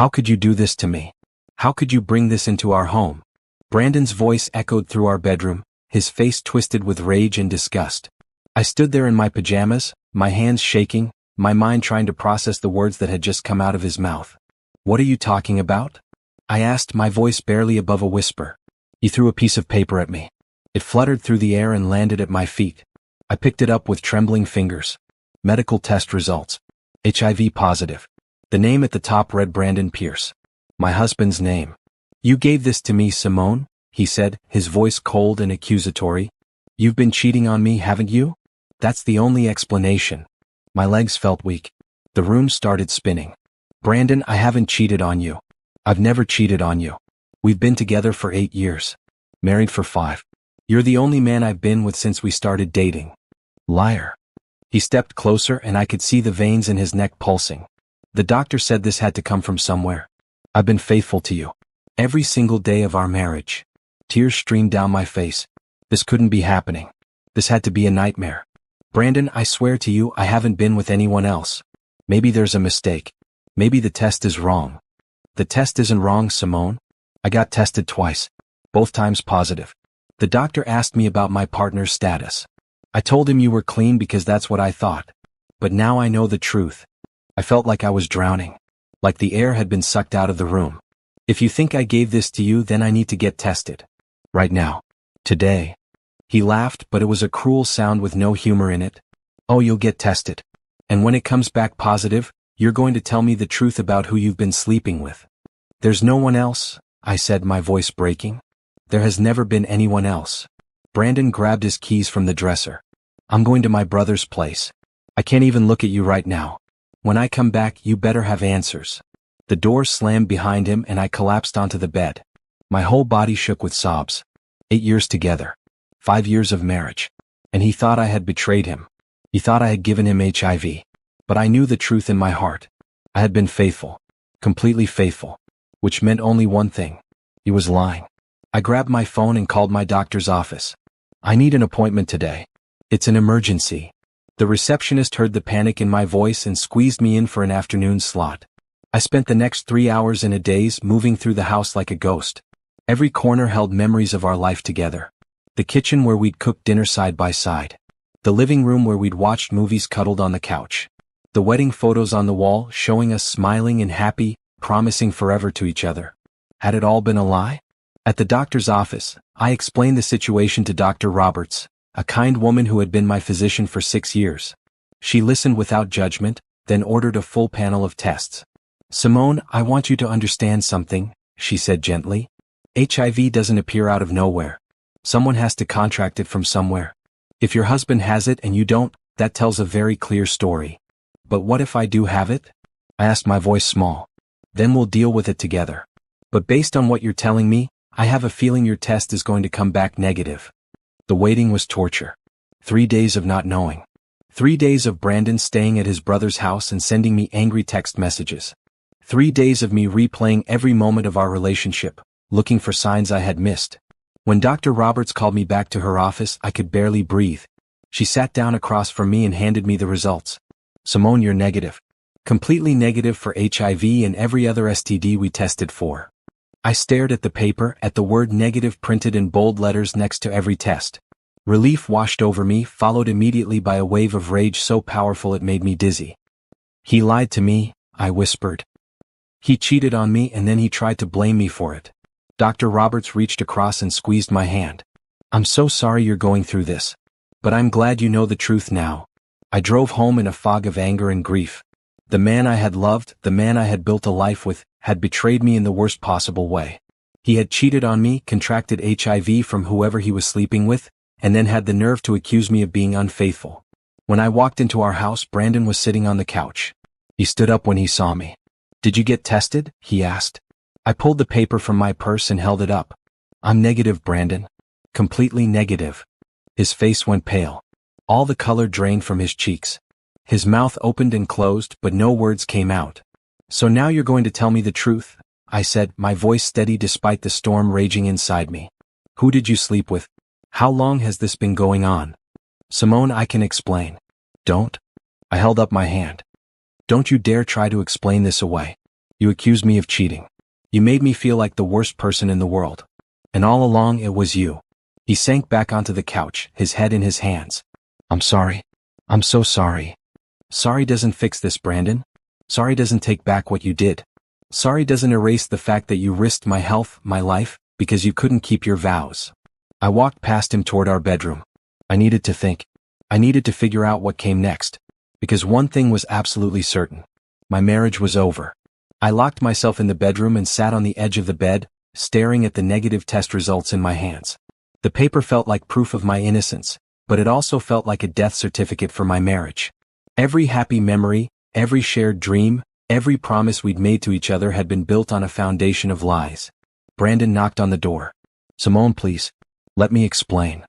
How could you do this to me? How could you bring this into our home? Brandon's voice echoed through our bedroom, his face twisted with rage and disgust. I stood there in my pajamas, my hands shaking, my mind trying to process the words that had just come out of his mouth. What are you talking about? I asked, my voice barely above a whisper. He threw a piece of paper at me. It fluttered through the air and landed at my feet. I picked it up with trembling fingers. Medical test results. HIV positive. The name at the top read Brandon Pierce. My husband's name. You gave this to me, Simone, he said, his voice cold and accusatory. You've been cheating on me, haven't you? That's the only explanation. My legs felt weak. The room started spinning. Brandon, I haven't cheated on you. I've never cheated on you. We've been together for 8 years. Married for 5. You're the only man I've been with since we started dating. Liar. He stepped closer and I could see the veins in his neck pulsing. The doctor said this had to come from somewhere. I've been faithful to you. Every single day of our marriage. Tears streamed down my face. This couldn't be happening. This had to be a nightmare. Brandon, I swear to you, I haven't been with anyone else. Maybe there's a mistake. Maybe the test is wrong. The test isn't wrong, Simone. I got tested twice. Both times positive. The doctor asked me about my partner's status. I told him you were clean because that's what I thought. But now I know the truth. I felt like I was drowning. Like the air had been sucked out of the room. If you think I gave this to you, then I need to get tested. Right now. Today. He laughed, but it was a cruel sound with no humor in it. Oh, you'll get tested. And when it comes back positive, you're going to tell me the truth about who you've been sleeping with. There's no one else, I said, my voice breaking. There has never been anyone else. Brandon grabbed his keys from the dresser. I'm going to my brother's place. I can't even look at you right now. When I come back, you better have answers. The door slammed behind him and I collapsed onto the bed. My whole body shook with sobs. 8 years together. 5 years of marriage. And he thought I had betrayed him. He thought I had given him HIV. But I knew the truth in my heart. I had been faithful. Completely faithful. Which meant only one thing. He was lying. I grabbed my phone and called my doctor's office. I need an appointment today. It's an emergency. The receptionist heard the panic in my voice and squeezed me in for an afternoon slot. I spent the next 3 hours in a daze moving through the house like a ghost. Every corner held memories of our life together. The kitchen where we'd cooked dinner side by side. The living room where we'd watched movies cuddled on the couch. The wedding photos on the wall showing us smiling and happy, promising forever to each other. Had it all been a lie? At the doctor's office, I explained the situation to Dr. Roberts, a kind woman who had been my physician for 6 years. She listened without judgment, then ordered a full panel of tests. Simone, I want you to understand something, she said gently. HIV doesn't appear out of nowhere. Someone has to contract it from somewhere. If your husband has it and you don't, that tells a very clear story. But what if I do have it? I asked, my voice small. Then we'll deal with it together. But based on what you're telling me, I have a feeling your test is going to come back negative. The waiting was torture. 3 days of not knowing. 3 days of Brandon staying at his brother's house and sending me angry text messages. 3 days of me replaying every moment of our relationship, looking for signs I had missed. When Dr. Roberts called me back to her office, I could barely breathe. She sat down across from me and handed me the results. Simone, you're negative. Completely negative for HIV and every other STD we tested for. I stared at the paper, at the word negative printed in bold letters next to every test. Relief washed over me, followed immediately by a wave of rage so powerful it made me dizzy. He lied to me, I whispered. He cheated on me and then he tried to blame me for it. Dr. Roberts reached across and squeezed my hand. I'm so sorry you're going through this. But I'm glad you know the truth now. I drove home in a fog of anger and grief. The man I had loved, the man I had built a life with, had betrayed me in the worst possible way. He had cheated on me, contracted HIV from whoever he was sleeping with, and then had the nerve to accuse me of being unfaithful. When I walked into our house, Brandon was sitting on the couch. He stood up when he saw me. Did you get tested? He asked. I pulled the paper from my purse and held it up. I'm negative, Brandon. Completely negative. His face went pale. All the color drained from his cheeks. His mouth opened and closed, but no words came out. So now you're going to tell me the truth, I said, my voice steady despite the storm raging inside me. Who did you sleep with? How long has this been going on? Simone, I can explain. Don't. I held up my hand. Don't you dare try to explain this away. You accused me of cheating. You made me feel like the worst person in the world. And all along it was you. He sank back onto the couch, his head in his hands. I'm sorry. I'm so sorry. Sorry doesn't fix this, Brandon. Sorry doesn't take back what you did. Sorry doesn't erase the fact that you risked my health, my life, because you couldn't keep your vows. I walked past him toward our bedroom. I needed to think. I needed to figure out what came next. Because one thing was absolutely certain. My marriage was over. I locked myself in the bedroom and sat on the edge of the bed, staring at the negative test results in my hands. The paper felt like proof of my innocence, but it also felt like a death certificate for my marriage. Every happy memory, every shared dream, every promise we'd made to each other had been built on a foundation of lies. Brandon knocked on the door. Simone, please. Let me explain.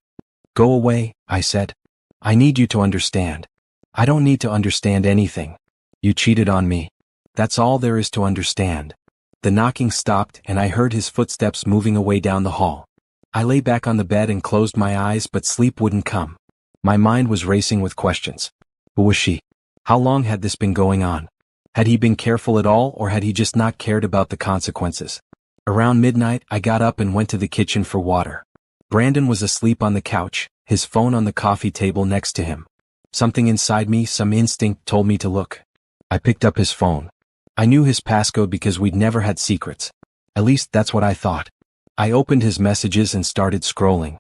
Go away, I said. I need you to understand. I don't need to understand anything. You cheated on me. That's all there is to understand. The knocking stopped and I heard his footsteps moving away down the hall. I lay back on the bed and closed my eyes, but sleep wouldn't come. My mind was racing with questions. Who was she? How long had this been going on? Had he been careful at all, or had he just not cared about the consequences? Around midnight, I got up and went to the kitchen for water. Brandon was asleep on the couch, his phone on the coffee table next to him. Something inside me, some instinct, told me to look. I picked up his phone. I knew his passcode because we'd never had secrets. At least that's what I thought. I opened his messages and started scrolling.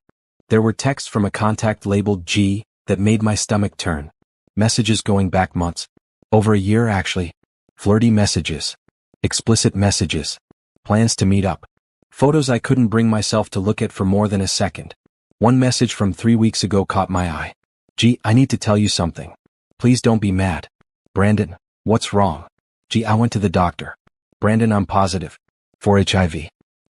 There were texts from a contact labeled G that made my stomach turn. Messages going back months. Over a year, actually. Flirty messages. Explicit messages. Plans to meet up. Photos I couldn't bring myself to look at for more than a second. One message from 3 weeks ago caught my eye. G, I need to tell you something. Please don't be mad. Brandon, what's wrong? G, I went to the doctor. Brandon, I'm positive. For HIV.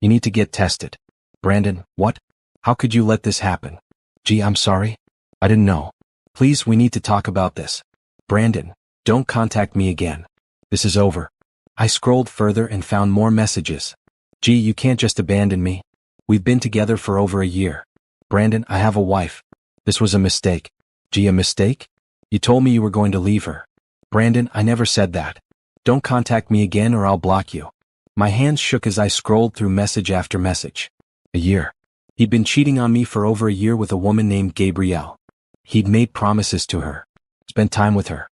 You need to get tested. Brandon, what? How could you let this happen? G, I'm sorry. I didn't know. Please, we need to talk about this. Brandon, don't contact me again. This is over. I scrolled further and found more messages. G, you can't just abandon me. We've been together for over a year. Brandon, I have a wife. This was a mistake. G, a mistake? You told me you were going to leave her. Brandon, I never said that. Don't contact me again or I'll block you. My hands shook as I scrolled through message after message. A year. He'd been cheating on me for over a year with a woman named Gabrielle. He'd made promises to her. Spent time with her.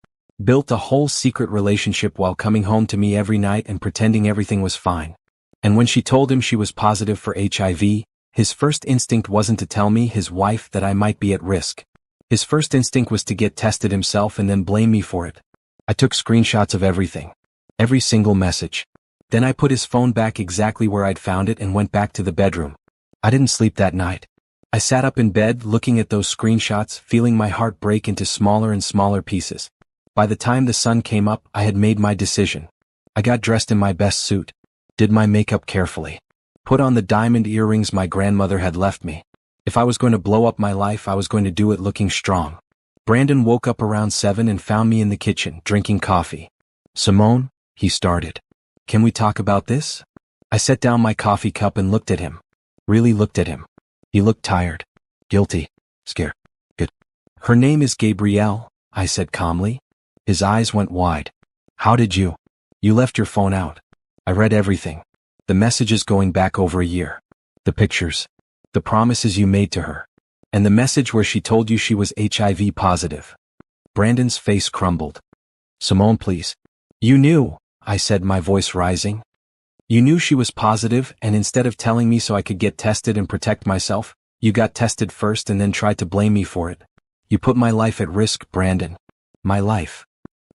Built a whole secret relationship while coming home to me every night and pretending everything was fine. And when she told him she was positive for HIV, his first instinct wasn't to tell me, his wife, that I might be at risk. His first instinct was to get tested himself and then blame me for it. I took screenshots of everything. Every single message. Then I put his phone back exactly where I'd found it and went back to the bedroom. I didn't sleep that night. I sat up in bed looking at those screenshots, feeling my heart break into smaller and smaller pieces. By the time the sun came up, I had made my decision. I got dressed in my best suit. Did my makeup carefully. Put on the diamond earrings my grandmother had left me. If I was going to blow up my life, I was going to do it looking strong. Brandon woke up around 7 and found me in the kitchen, drinking coffee. Simone, he started. Can we talk about this? I set down my coffee cup and looked at him. Really looked at him. He looked tired. Guilty. Scared. Good. Her name is Gabrielle, I said calmly. His eyes went wide. How did you? You left your phone out. I read everything. The messages going back over a year. The pictures. The promises you made to her. And the message where she told you she was HIV positive. Brandon's face crumbled. Simone, please. You knew, I said, my voice rising. You knew she was positive, and instead of telling me so I could get tested and protect myself, you got tested first and then tried to blame me for it. You put my life at risk, Brandon. My life.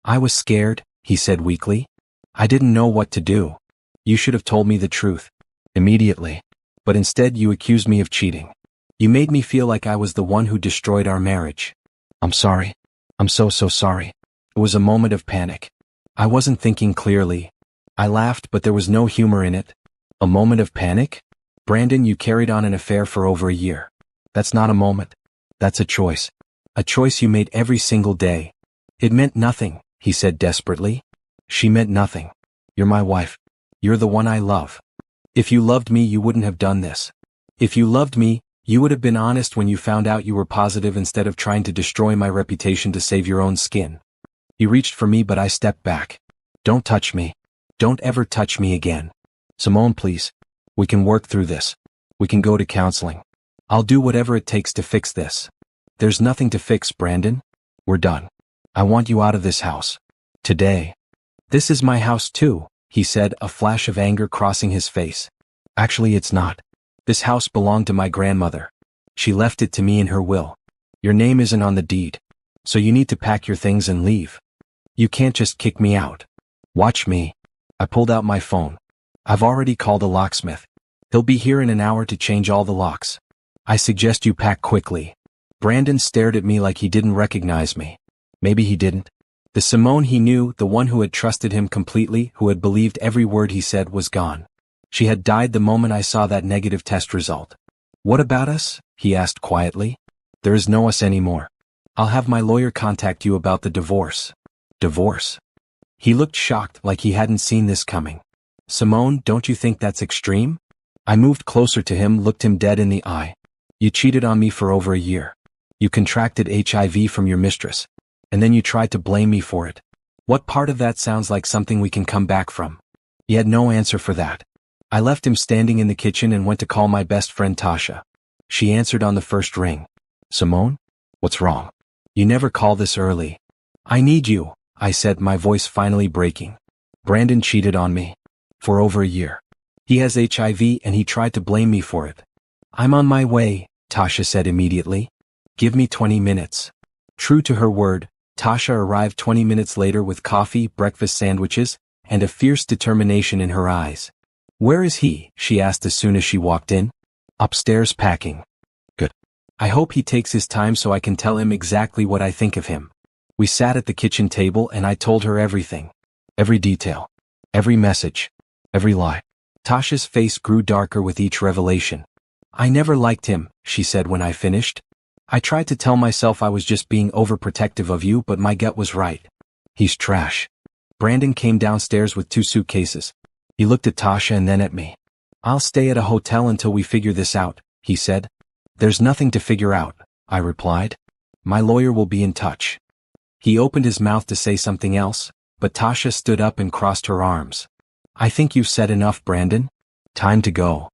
I was scared, he said weakly. I didn't know what to do. You should have told me the truth. Immediately. But instead you accused me of cheating. You made me feel like I was the one who destroyed our marriage. I'm sorry. I'm so sorry. It was a moment of panic. I wasn't thinking clearly. I laughed, but there was no humor in it. A moment of panic? Brandon, you carried on an affair for over a year. That's not a moment. That's a choice. A choice you made every single day. It meant nothing, he said desperately. She meant nothing. You're my wife. You're the one I love. If you loved me, you wouldn't have done this. If you loved me, you would have been honest when you found out you were positive instead of trying to destroy my reputation to save your own skin. You reached for me, but I stepped back. Don't touch me. Don't ever touch me again. Simone, please. We can work through this. We can go to counseling. I'll do whatever it takes to fix this. There's nothing to fix, Brandon. We're done. I want you out of this house. Today. This is my house too, he said, a flash of anger crossing his face. Actually, it's not. This house belonged to my grandmother. She left it to me in her will. Your name isn't on the deed. So you need to pack your things and leave. You can't just kick me out. Watch me. I pulled out my phone. I've already called a locksmith. He'll be here in an hour to change all the locks. I suggest you pack quickly. Brandon stared at me like he didn't recognize me. Maybe he didn't. The Simone he knew, the one who had trusted him completely, who had believed every word he said, was gone. She had died the moment I saw that negative test result. What about us? He asked quietly. There is no us anymore. I'll have my lawyer contact you about the divorce. Divorce? He looked shocked, like he hadn't seen this coming. Simone, don't you think that's extreme? I moved closer to him, looked him dead in the eye. You cheated on me for over a year. You contracted HIV from your mistress. And then you tried to blame me for it. What part of that sounds like something we can come back from? He had no answer for that. I left him standing in the kitchen and went to call my best friend Tasha. She answered on the first ring. Simone? What's wrong? You never call this early. I need you, I said, my voice finally breaking. Brandon cheated on me. For over a year. He has HIV and he tried to blame me for it. I'm on my way, Tasha said immediately. Give me 20 minutes. True to her word, Tasha arrived 20 minutes later with coffee, breakfast sandwiches, and a fierce determination in her eyes. Where is he? She asked as soon as she walked in. Upstairs packing. Good. I hope he takes his time so I can tell him exactly what I think of him. We sat at the kitchen table and I told her everything. Every detail. Every message. Every lie. Tasha's face grew darker with each revelation. I never liked him, she said when I finished. I tried to tell myself I was just being overprotective of you, but my gut was right. He's trash. Brandon came downstairs with 2 suitcases. He looked at Tasha and then at me. I'll stay at a hotel until we figure this out, he said. There's nothing to figure out, I replied. My lawyer will be in touch. He opened his mouth to say something else, but Tasha stood up and crossed her arms. I think you've said enough, Brandon. Time to go.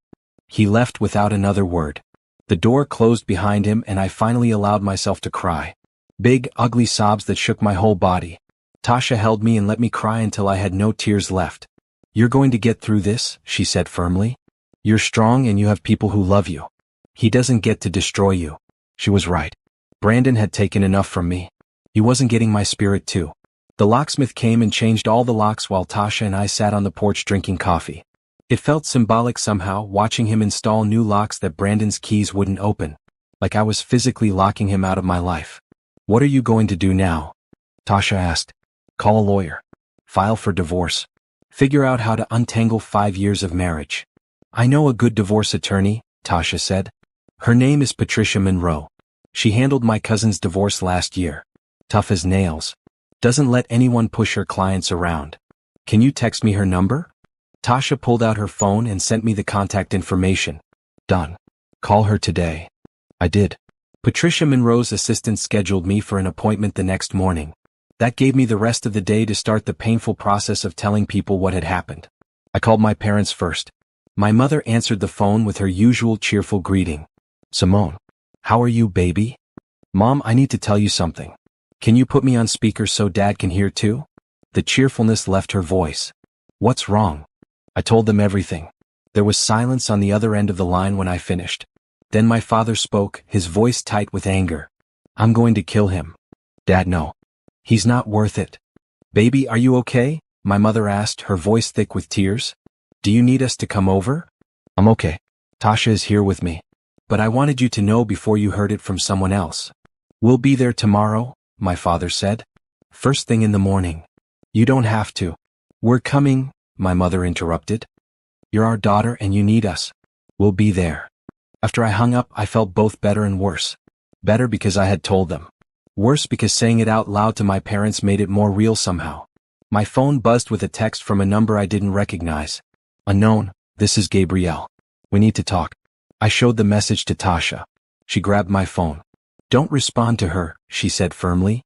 He left without another word. The door closed behind him and I finally allowed myself to cry. Big, ugly sobs that shook my whole body. Tasha held me and let me cry until I had no tears left. You're going to get through this, she said firmly. You're strong and you have people who love you. He doesn't get to destroy you. She was right. Brandon had taken enough from me. He wasn't getting my spirit too. The locksmith came and changed all the locks while Tasha and I sat on the porch drinking coffee. It felt symbolic somehow, watching him install new locks that Brandon's keys wouldn't open. Like I was physically locking him out of my life. What are you going to do now? Tasha asked. Call a lawyer. File for divorce. Figure out how to untangle 5 years of marriage. I know a good divorce attorney, Tasha said. Her name is Patricia Monroe. She handled my cousin's divorce last year. Tough as nails. Doesn't let anyone push her clients around. Can you text me her number? Tasha pulled out her phone and sent me the contact information. Done. Call her today. I did. Patricia Monroe's assistant scheduled me for an appointment the next morning. That gave me the rest of the day to start the painful process of telling people what had happened. I called my parents first. My mother answered the phone with her usual cheerful greeting. Simone. How are you, baby? Mom, I need to tell you something. Can you put me on speaker so Dad can hear too? The cheerfulness left her voice. What's wrong? I told them everything. There was silence on the other end of the line when I finished. Then my father spoke, his voice tight with anger. I'm going to kill him. Dad, no. He's not worth it. Baby, are you okay? My mother asked, her voice thick with tears. Do you need us to come over? I'm okay. Tasha is here with me. But I wanted you to know before you heard it from someone else. We'll be there tomorrow, my father said. First thing in the morning. You don't have to. We're coming, my mother interrupted. You're our daughter and you need us. We'll be there. After I hung up, I felt both better and worse. Better because I had told them. Worse because saying it out loud to my parents made it more real somehow. My phone buzzed with a text from a number I didn't recognize. Unknown, this is Gabrielle. We need to talk. I showed the message to Tasha. She grabbed my phone. Don't respond to her, she said firmly.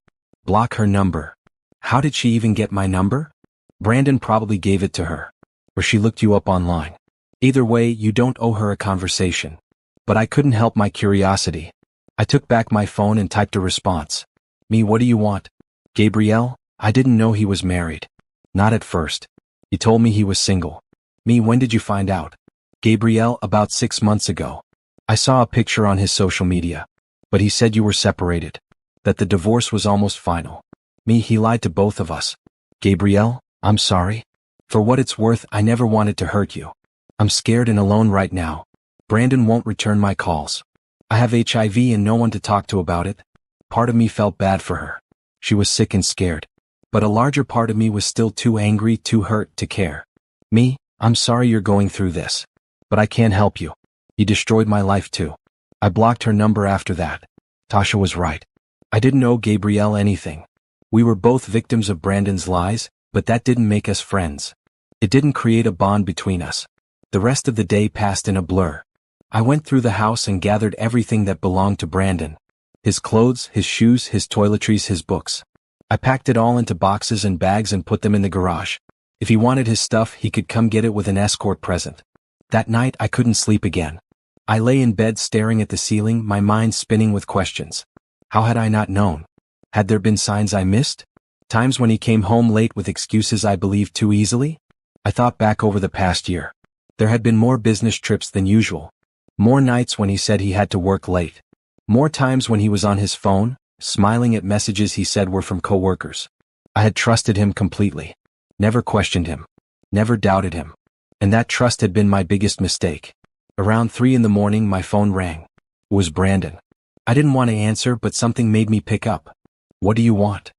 Block her number. How did she even get my number? Brandon probably gave it to her. Or she looked you up online. Either way, you don't owe her a conversation. But I couldn't help my curiosity. I took back my phone and typed a response. Me, what do you want? Gabrielle, I didn't know he was married. Not at first. He told me he was single. Me, when did you find out? Gabrielle, about 6 months ago. I saw a picture on his social media. But he said you were separated. That the divorce was almost final. Me, he lied to both of us. Gabrielle, I'm sorry. For what it's worth, I never wanted to hurt you. I'm scared and alone right now. Brandon won't return my calls. I have HIV and no one to talk to about it. Part of me felt bad for her. She was sick and scared. But a larger part of me was still too angry, too hurt to care. Me, I'm sorry you're going through this. But I can't help you. You destroyed my life too. I blocked her number after that. Tasha was right. I didn't owe Gabrielle anything. We were both victims of Brandon's lies, but that didn't make us friends. It didn't create a bond between us. The rest of the day passed in a blur. I went through the house and gathered everything that belonged to Brandon. His clothes, his shoes, his toiletries, his books. I packed it all into boxes and bags and put them in the garage. If he wanted his stuff, he could come get it with an escort present. That night, I couldn't sleep again. I lay in bed staring at the ceiling, my mind spinning with questions. How had I not known? Had there been signs I missed? Times when he came home late with excuses I believed too easily? I thought back over the past year. There had been more business trips than usual. More nights when he said he had to work late. More times when he was on his phone, smiling at messages he said were from coworkers. I had trusted him completely. Never questioned him. Never doubted him. And that trust had been my biggest mistake. Around 3 a.m, my phone rang. It was Brandon. I didn't want to answer, but something made me pick up. What do you want?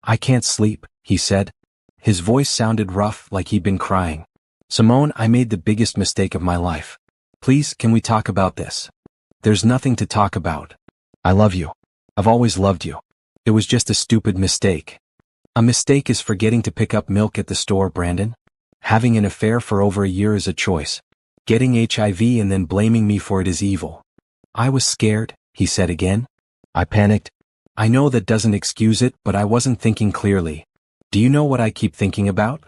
I can't sleep, he said. His voice sounded rough, like he'd been crying. Simone, I made the biggest mistake of my life. Please, can we talk about this? There's nothing to talk about. I love you. I've always loved you. It was just a stupid mistake. A mistake is forgetting to pick up milk at the store, Brandon. Having an affair for over a year is a choice. Getting HIV and then blaming me for it is evil. I was scared, he said again. I panicked. I know that doesn't excuse it, but I wasn't thinking clearly. Do you know what I keep thinking about?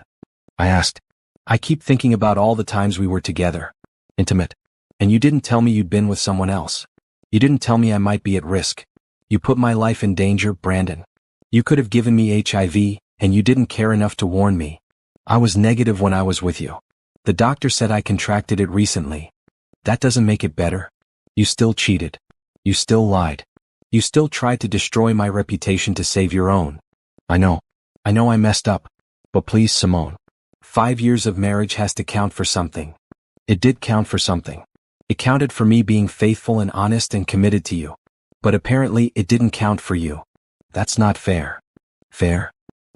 I asked. I keep thinking about all the times we were together. Intimate. And you didn't tell me you'd been with someone else. You didn't tell me I might be at risk. You put my life in danger, Brandon. You could have given me HIV, and you didn't care enough to warn me. I was negative when I was with you. The doctor said I contracted it recently. That doesn't make it better. You still cheated. You still lied. You still tried to destroy my reputation to save your own. I know I messed up. But please, Simone. 5 years of marriage has to count for something. It did count for something. It counted for me being faithful and honest and committed to you. But apparently it didn't count for you. That's not fair. Fair?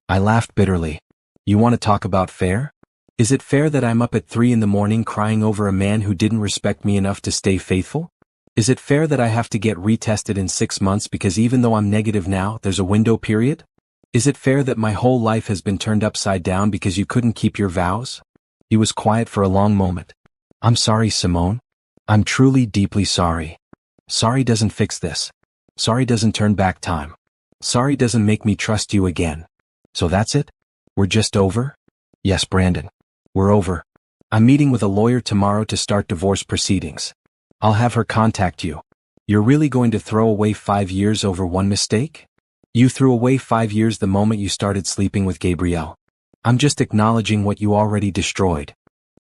I laughed bitterly. You want to talk about fair? Is it fair that I'm up at 3 a.m. crying over a man who didn't respect me enough to stay faithful? Is it fair that I have to get retested in 6 months because even though I'm negative now, there's a window period? Is it fair that my whole life has been turned upside down because you couldn't keep your vows? He was quiet for a long moment. I'm sorry, Simone. I'm truly deeply sorry. Sorry doesn't fix this. Sorry doesn't turn back time. Sorry doesn't make me trust you again. So that's it? We're just over? Yes, Brandon. We're over. I'm meeting with a lawyer tomorrow to start divorce proceedings. I'll have her contact you. You're really going to throw away 5 years over one mistake? You threw away 5 years the moment you started sleeping with Gabrielle. I'm just acknowledging what you already destroyed.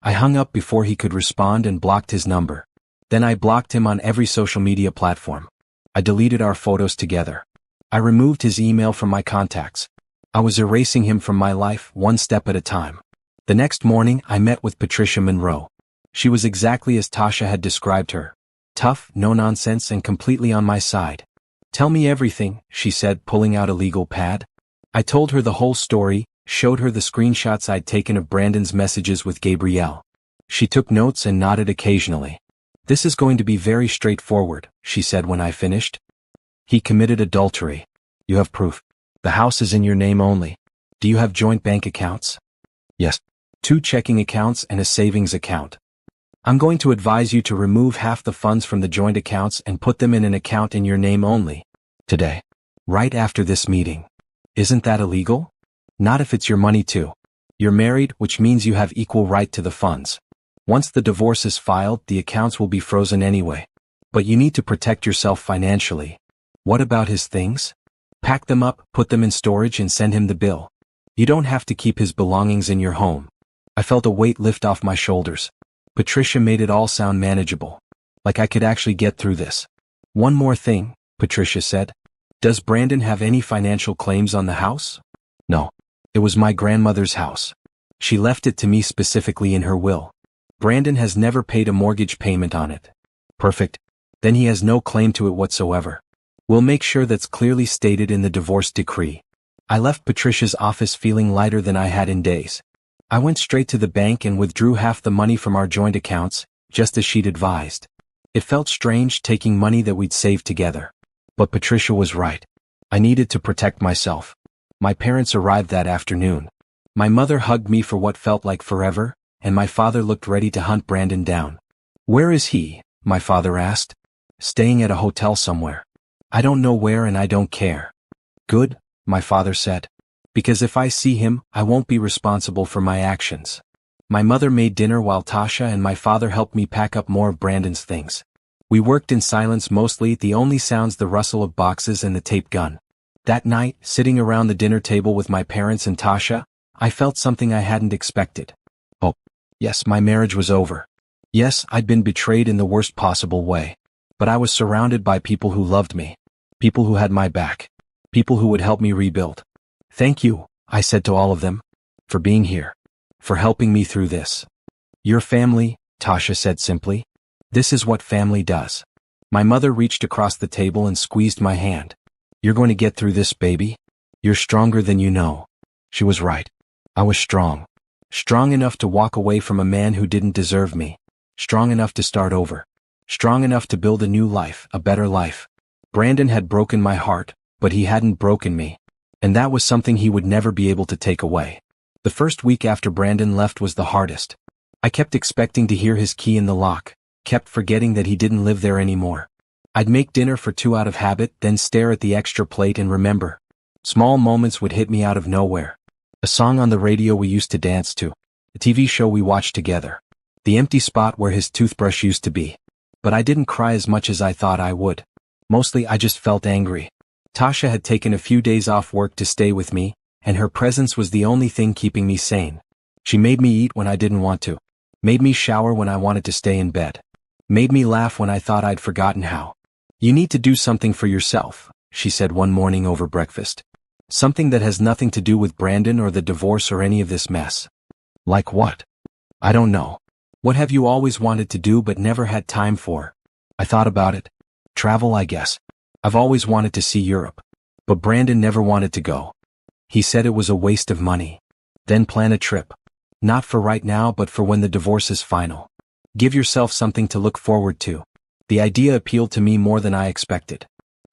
I hung up before he could respond and blocked his number. Then I blocked him on every social media platform. I deleted our photos together. I removed his email from my contacts. I was erasing him from my life, one step at a time. The next morning, I met with Patricia Monroe. She was exactly as Tasha had described her. Tough, no nonsense, and completely on my side. Tell me everything, she said, pulling out a legal pad. I told her the whole story, showed her the screenshots I'd taken of Brandon's messages with Gabrielle. She took notes and nodded occasionally. This is going to be very straightforward, she said when I finished. He committed adultery. You have proof. The house is in your name only. Do you have joint bank accounts? Yes. 2 checking accounts and a savings account. I'm going to advise you to remove half the funds from the joint accounts and put them in an account in your name only. Today. Right after this meeting. Isn't that illegal? Not if it's your money too. You're married, which means you have equal right to the funds. Once the divorce is filed, the accounts will be frozen anyway. But you need to protect yourself financially. What about his things? Pack them up, put them in storage and send him the bill. You don't have to keep his belongings in your home. I felt a weight lift off my shoulders. Patricia made it all sound manageable. Like I could actually get through this. One more thing, Patricia said. Does Brandon have any financial claims on the house? No. It was my grandmother's house. She left it to me specifically in her will. Brandon has never paid a mortgage payment on it. Perfect. Then he has no claim to it whatsoever. We'll make sure that's clearly stated in the divorce decree. I left Patricia's office feeling lighter than I had in days. I went straight to the bank and withdrew half the money from our joint accounts, just as she'd advised. It felt strange taking money that we'd saved together. But Patricia was right. I needed to protect myself. My parents arrived that afternoon. My mother hugged me for what felt like forever, and my father looked ready to hunt Brandon down. Where is he? My father asked. Staying at a hotel somewhere. I don't know where and I don't care. Good, my father said. Because if I see him, I won't be responsible for my actions. My mother made dinner while Tasha and my father helped me pack up more of Brandon's things. We worked in silence mostly, the only sounds the rustle of boxes and the tape gun. That night, sitting around the dinner table with my parents and Tasha, I felt something I hadn't expected. Oh, yes, my marriage was over. Yes, I'd been betrayed in the worst possible way. But I was surrounded by people who loved me. People who had my back. People who would help me rebuild. Thank you, I said to all of them, for being here. For helping me through this. Your family, Tasha said simply. This is what family does. My mother reached across the table and squeezed my hand. You're going to get through this, baby. You're stronger than you know. She was right. I was strong. Strong enough to walk away from a man who didn't deserve me. Strong enough to start over. Strong enough to build a new life, a better life. Brandon had broken my heart, but he hadn't broken me. And that was something he would never be able to take away. The first week after Brandon left was the hardest. I kept expecting to hear his key in the lock, kept forgetting that he didn't live there anymore. I'd make dinner for two out of habit, then stare at the extra plate and remember. Small moments would hit me out of nowhere. A song on the radio we used to dance to. A TV show we watched together. The empty spot where his toothbrush used to be. But I didn't cry as much as I thought I would. Mostly I just felt angry. Tasha had taken a few days off work to stay with me, and her presence was the only thing keeping me sane. She made me eat when I didn't want to. Made me shower when I wanted to stay in bed. Made me laugh when I thought I'd forgotten how. You need to do something for yourself, she said one morning over breakfast. Something that has nothing to do with Brandon or the divorce or any of this mess. Like what? I don't know. What have you always wanted to do but never had time for? I thought about it. Travel, I guess. I've always wanted to see Europe. But Brandon never wanted to go. He said it was a waste of money. Then plan a trip. Not for right now but for when the divorce is final. Give yourself something to look forward to. The idea appealed to me more than I expected.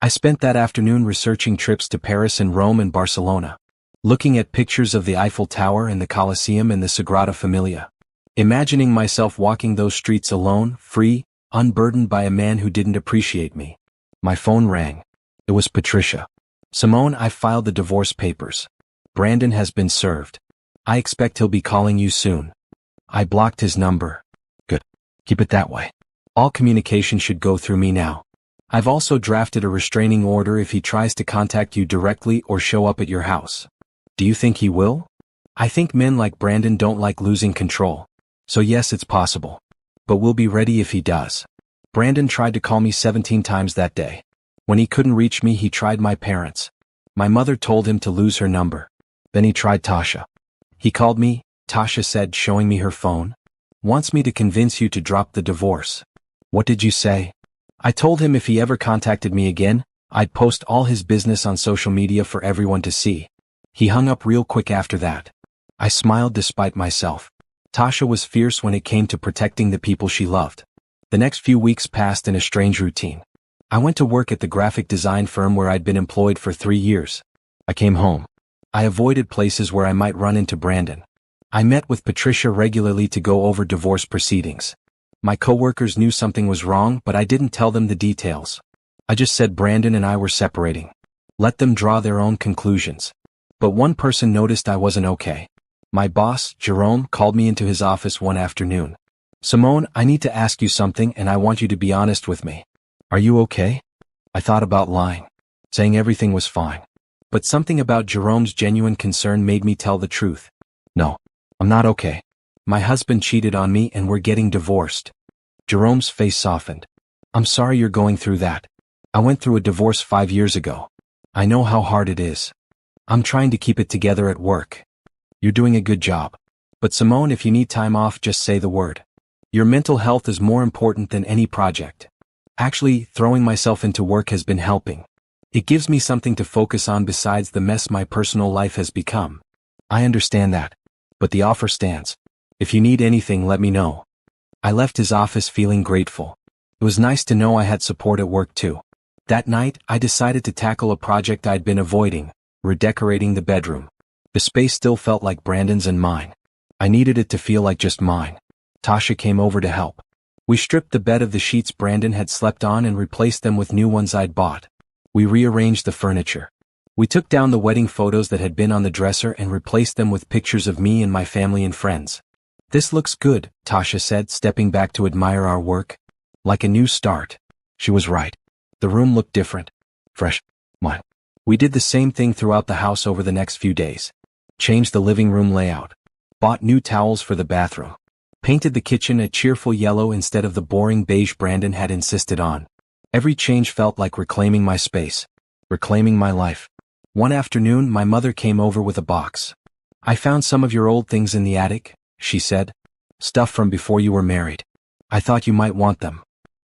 I spent that afternoon researching trips to Paris and Rome and Barcelona. Looking at pictures of the Eiffel Tower and the Colosseum and the Sagrada Familia. Imagining myself walking those streets alone, free, unburdened by a man who didn't appreciate me. My phone rang. It was Patricia. Simone, I filed the divorce papers. Brandon has been served. I expect he'll be calling you soon. I blocked his number. Good. Keep it that way. All communication should go through me now. I've also drafted a restraining order if he tries to contact you directly or show up at your house. Do you think he will? I think men like Brandon don't like losing control. So yes, it's possible. But we'll be ready if he does. Brandon tried to call me 17 times that day. When he couldn't reach me, he tried my parents. My mother told him to lose her number. Then he tried Tasha. He called me, Tasha said, showing me her phone. Wants me to convince you to drop the divorce. What did you say? I told him if he ever contacted me again, I'd post all his business on social media for everyone to see. He hung up real quick after that. I smiled despite myself. Tasha was fierce when it came to protecting the people she loved. The next few weeks passed in a strange routine. I went to work at the graphic design firm where I'd been employed for 3 years. I came home. I avoided places where I might run into Brandon. I met with Patricia regularly to go over divorce proceedings. My coworkers knew something was wrong, but I didn't tell them the details. I just said Brandon and I were separating. Let them draw their own conclusions. But one person noticed I wasn't okay. My boss, Jerome, called me into his office one afternoon. "Simone, I need to ask you something and I want you to be honest with me. Are you okay?" I thought about lying, saying everything was fine. But something about Jerome's genuine concern made me tell the truth. "No, I'm not okay. My husband cheated on me and we're getting divorced." Jerome's face softened. "I'm sorry you're going through that. I went through a divorce 5 years ago. I know how hard it is. I'm trying to keep it together at work." "You're doing a good job. But Simone, if you need time off, just say the word. Your mental health is more important than any project." Actually, throwing myself into work has been helping. It gives me something to focus on besides the mess my personal life has become. "I understand that. But the offer stands. If you need anything, let me know." I left his office feeling grateful. It was nice to know I had support at work too. That night, I decided to tackle a project I'd been avoiding, redecorating the bedroom. The space still felt like Brandon's and mine. I needed it to feel like just mine. Tasha came over to help. We stripped the bed of the sheets Brandon had slept on and replaced them with new ones I'd bought. We rearranged the furniture. We took down the wedding photos that had been on the dresser and replaced them with pictures of me and my family and friends. "This looks good," Tasha said, stepping back to admire our work. "Like a new start." She was right. The room looked different. Fresh. Mine. We did the same thing throughout the house over the next few days. Changed the living room layout. Bought new towels for the bathroom. Painted the kitchen a cheerful yellow instead of the boring beige Brandon had insisted on. Every change felt like reclaiming my space. Reclaiming my life. One afternoon, my mother came over with a box. "I found some of your old things in the attic," she said. "Stuff from before you were married. I thought you might want them."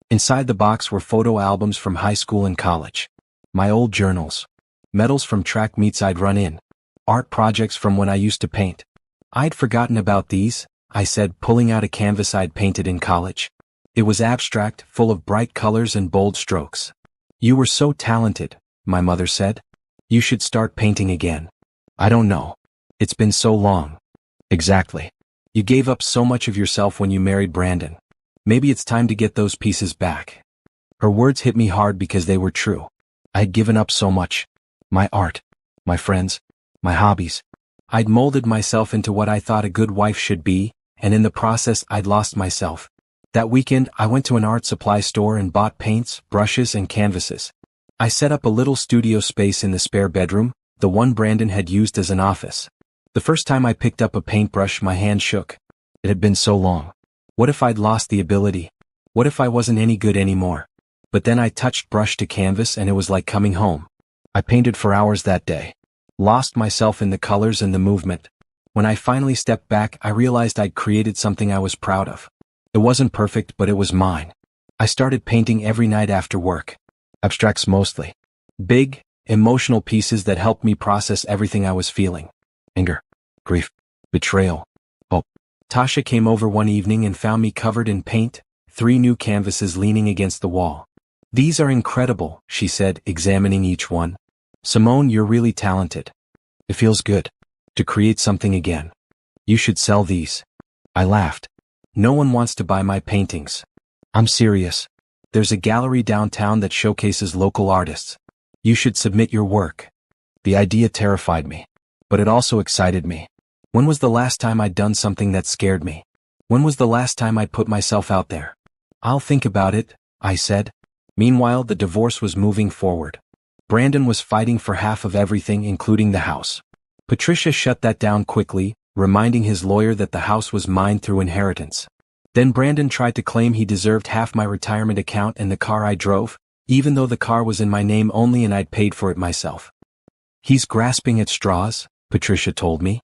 Inside the box were photo albums from high school and college. My old journals. Medals from track meets I'd run in. Art projects from when I used to paint. "I'd forgotten about these," I said, pulling out a canvas I'd painted in college. It was abstract, full of bright colors and bold strokes. "You were so talented," my mother said. "You should start painting again." "I don't know. It's been so long." "Exactly. You gave up so much of yourself when you married Brandon. Maybe it's time to get those pieces back." Her words hit me hard because they were true. I had given up so much. My art. My friends. My hobbies. I'd molded myself into what I thought a good wife should be, and in the process I'd lost myself. That weekend, I went to an art supply store and bought paints, brushes, and canvases. I set up a little studio space in the spare bedroom, the one Brandon had used as an office. The first time I picked up a paintbrush, my hand shook. It had been so long. What if I'd lost the ability? What if I wasn't any good anymore? But then I touched brush to canvas and it was like coming home. I painted for hours that day. Lost myself in the colors and the movement. When I finally stepped back, I realized I'd created something I was proud of. It wasn't perfect, but it was mine. I started painting every night after work. Abstracts mostly. Big, emotional pieces that helped me process everything I was feeling. Anger, grief, betrayal, hope. Tasha came over one evening and found me covered in paint, 3 new canvases leaning against the wall. "These are incredible," she said, examining each one. "Simone, you're really talented. It feels good to create something again. You should sell these." I laughed. "No one wants to buy my paintings." "I'm serious. There's a gallery downtown that showcases local artists. You should submit your work." The idea terrified me, but it also excited me. When was the last time I'd done something that scared me? When was the last time I'd put myself out there? "I'll think about it," I said. Meanwhile, the divorce was moving forward. Brandon was fighting for half of everything, including the house. Patricia shut that down quickly, reminding his lawyer that the house was mine through inheritance. Then Brandon tried to claim he deserved half my retirement account and the car I drove, even though the car was in my name only and I'd paid for it myself. "He's grasping at straws," Patricia told me.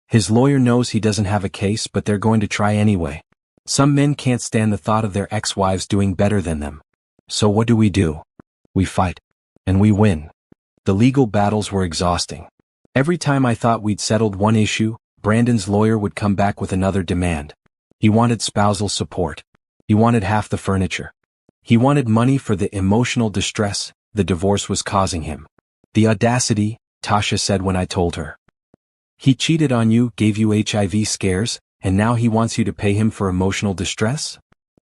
"His lawyer knows he doesn't have a case, but they're going to try anyway. Some men can't stand the thought of their ex-wives doing better than them. So what do? We fight. And we win." The legal battles were exhausting. Every time I thought we'd settled one issue, Brandon's lawyer would come back with another demand. He wanted spousal support. He wanted half the furniture. He wanted money for the emotional distress the divorce was causing him. "The audacity," Tasha said when I told her. "He cheated on you, gave you HIV scares, and now he wants you to pay him for emotional distress?"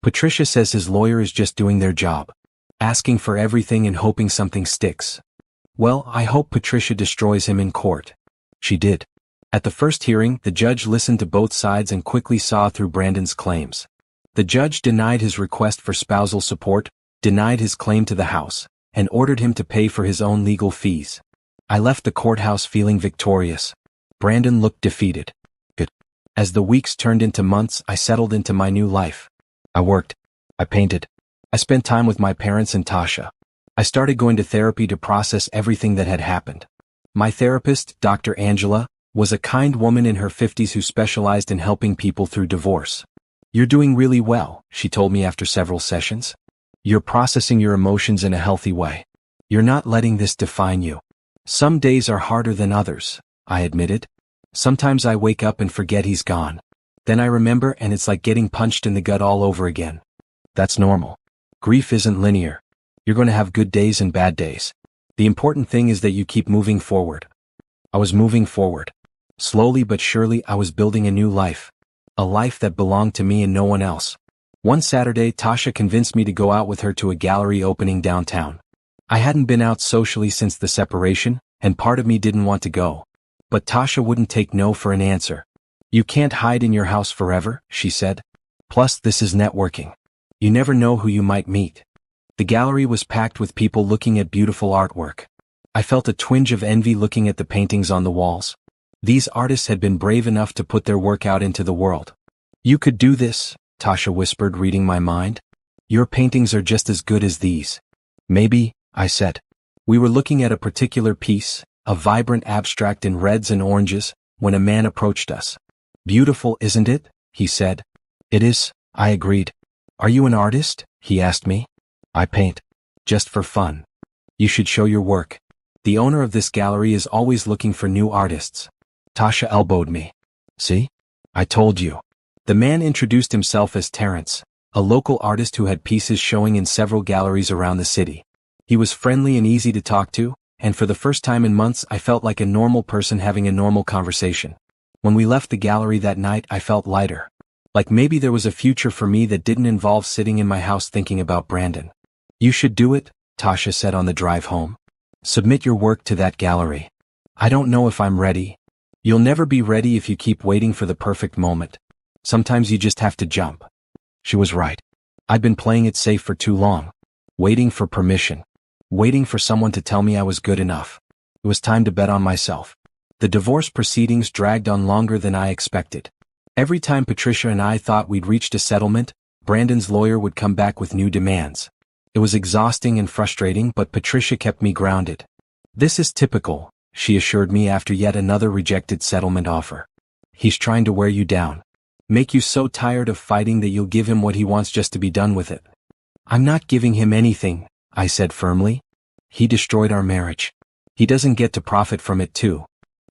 Patricia says his lawyer is just doing their job, asking for everything and hoping something sticks. Well, I hope Patricia destroys him in court. She did. At the first hearing, the judge listened to both sides and quickly saw through Brandon's claims. The judge denied his request for spousal support, denied his claim to the house, and ordered him to pay for his own legal fees. I left the courthouse feeling victorious. Brandon looked defeated. Good. As the weeks turned into months, I settled into my new life. I worked. I painted. I spent time with my parents and Tasha. I started going to therapy to process everything that had happened. My therapist, Dr. Angela, was a kind woman in her 50s who specialized in helping people through divorce. "You're doing really well," she told me after several sessions. "You're processing your emotions in a healthy way. You're not letting this define you." "Some days are harder than others," I admitted. "Sometimes I wake up and forget he's gone. Then I remember and it's like getting punched in the gut all over again." "That's normal. Grief isn't linear. You're going to have good days and bad days. The important thing is that you keep moving forward." I was moving forward. Slowly but surely I was building a new life. A life that belonged to me and no one else. One Saturday, Tasha convinced me to go out with her to a gallery opening downtown. I hadn't been out socially since the separation, and part of me didn't want to go. But Tasha wouldn't take no for an answer. "You can't hide in your house forever," she said. "Plus, this is networking. You never know who you might meet." The gallery was packed with people looking at beautiful artwork. I felt a twinge of envy looking at the paintings on the walls. These artists had been brave enough to put their work out into the world. "You could do this," Tasha whispered, reading my mind. "Your paintings are just as good as these." "Maybe," I said. We were looking at a particular piece, a vibrant abstract in reds and oranges, when a man approached us. "Beautiful, isn't it?" he said. "It is," I agreed. "Are you an artist?" he asked me. "I paint. Just for fun." "You should show your work. The owner of this gallery is always looking for new artists." Tasha elbowed me. "See? I told you." The man introduced himself as Terrence, a local artist who had pieces showing in several galleries around the city. He was friendly and easy to talk to, and for the first time in months I felt like a normal person having a normal conversation. When we left the gallery that night, I felt lighter. Like maybe there was a future for me that didn't involve sitting in my house thinking about Brandon. "You should do it," Tasha said on the drive home. "Submit your work to that gallery." "I don't know if I'm ready." "You'll never be ready if you keep waiting for the perfect moment. Sometimes you just have to jump." She was right. I'd been playing it safe for too long. Waiting for permission. Waiting for someone to tell me I was good enough. It was time to bet on myself. The divorce proceedings dragged on longer than I expected. Every time Patricia and I thought we'd reached a settlement, Brandon's lawyer would come back with new demands. It was exhausting and frustrating, but Patricia kept me grounded. "This is typical," she assured me after yet another rejected settlement offer. "He's trying to wear you down. Make you so tired of fighting that you'll give him what he wants just to be done with it." "I'm not giving him anything," I said firmly. "He destroyed our marriage. He doesn't get to profit from it too."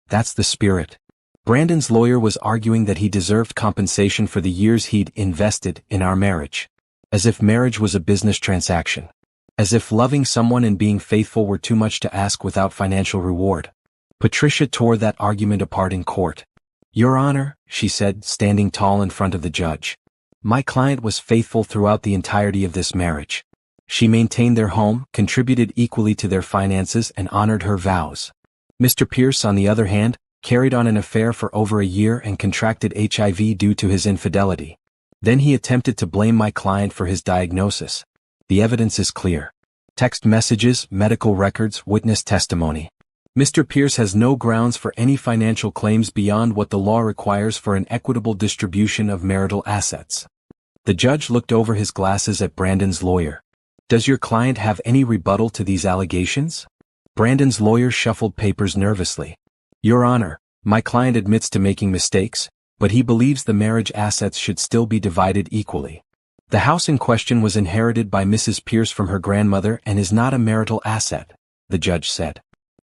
"That's the spirit." Brandon's lawyer was arguing that he deserved compensation for the years he'd invested in our marriage. As if marriage was a business transaction. As if loving someone and being faithful were too much to ask without financial reward. Patricia tore that argument apart in court. "Your Honor," she said, standing tall in front of the judge. "My client was faithful throughout the entirety of this marriage. She maintained their home, contributed equally to their finances, and honored her vows. Mr. Pierce, on the other hand, carried on an affair for over a year and contracted HIV due to his infidelity. Then he attempted to blame my client for his diagnosis. The evidence is clear. Text messages, medical records, witness testimony. Mr. Pierce has no grounds for any financial claims beyond what the law requires for an equitable distribution of marital assets." The judge looked over his glasses at Brandon's lawyer. "Does your client have any rebuttal to these allegations?" Brandon's lawyer shuffled papers nervously. "Your Honor, my client admits to making mistakes, but he believes the marriage assets should still be divided equally. The house in question was inherited by Mrs. Pierce from her grandmother and is not a marital asset," the judge said.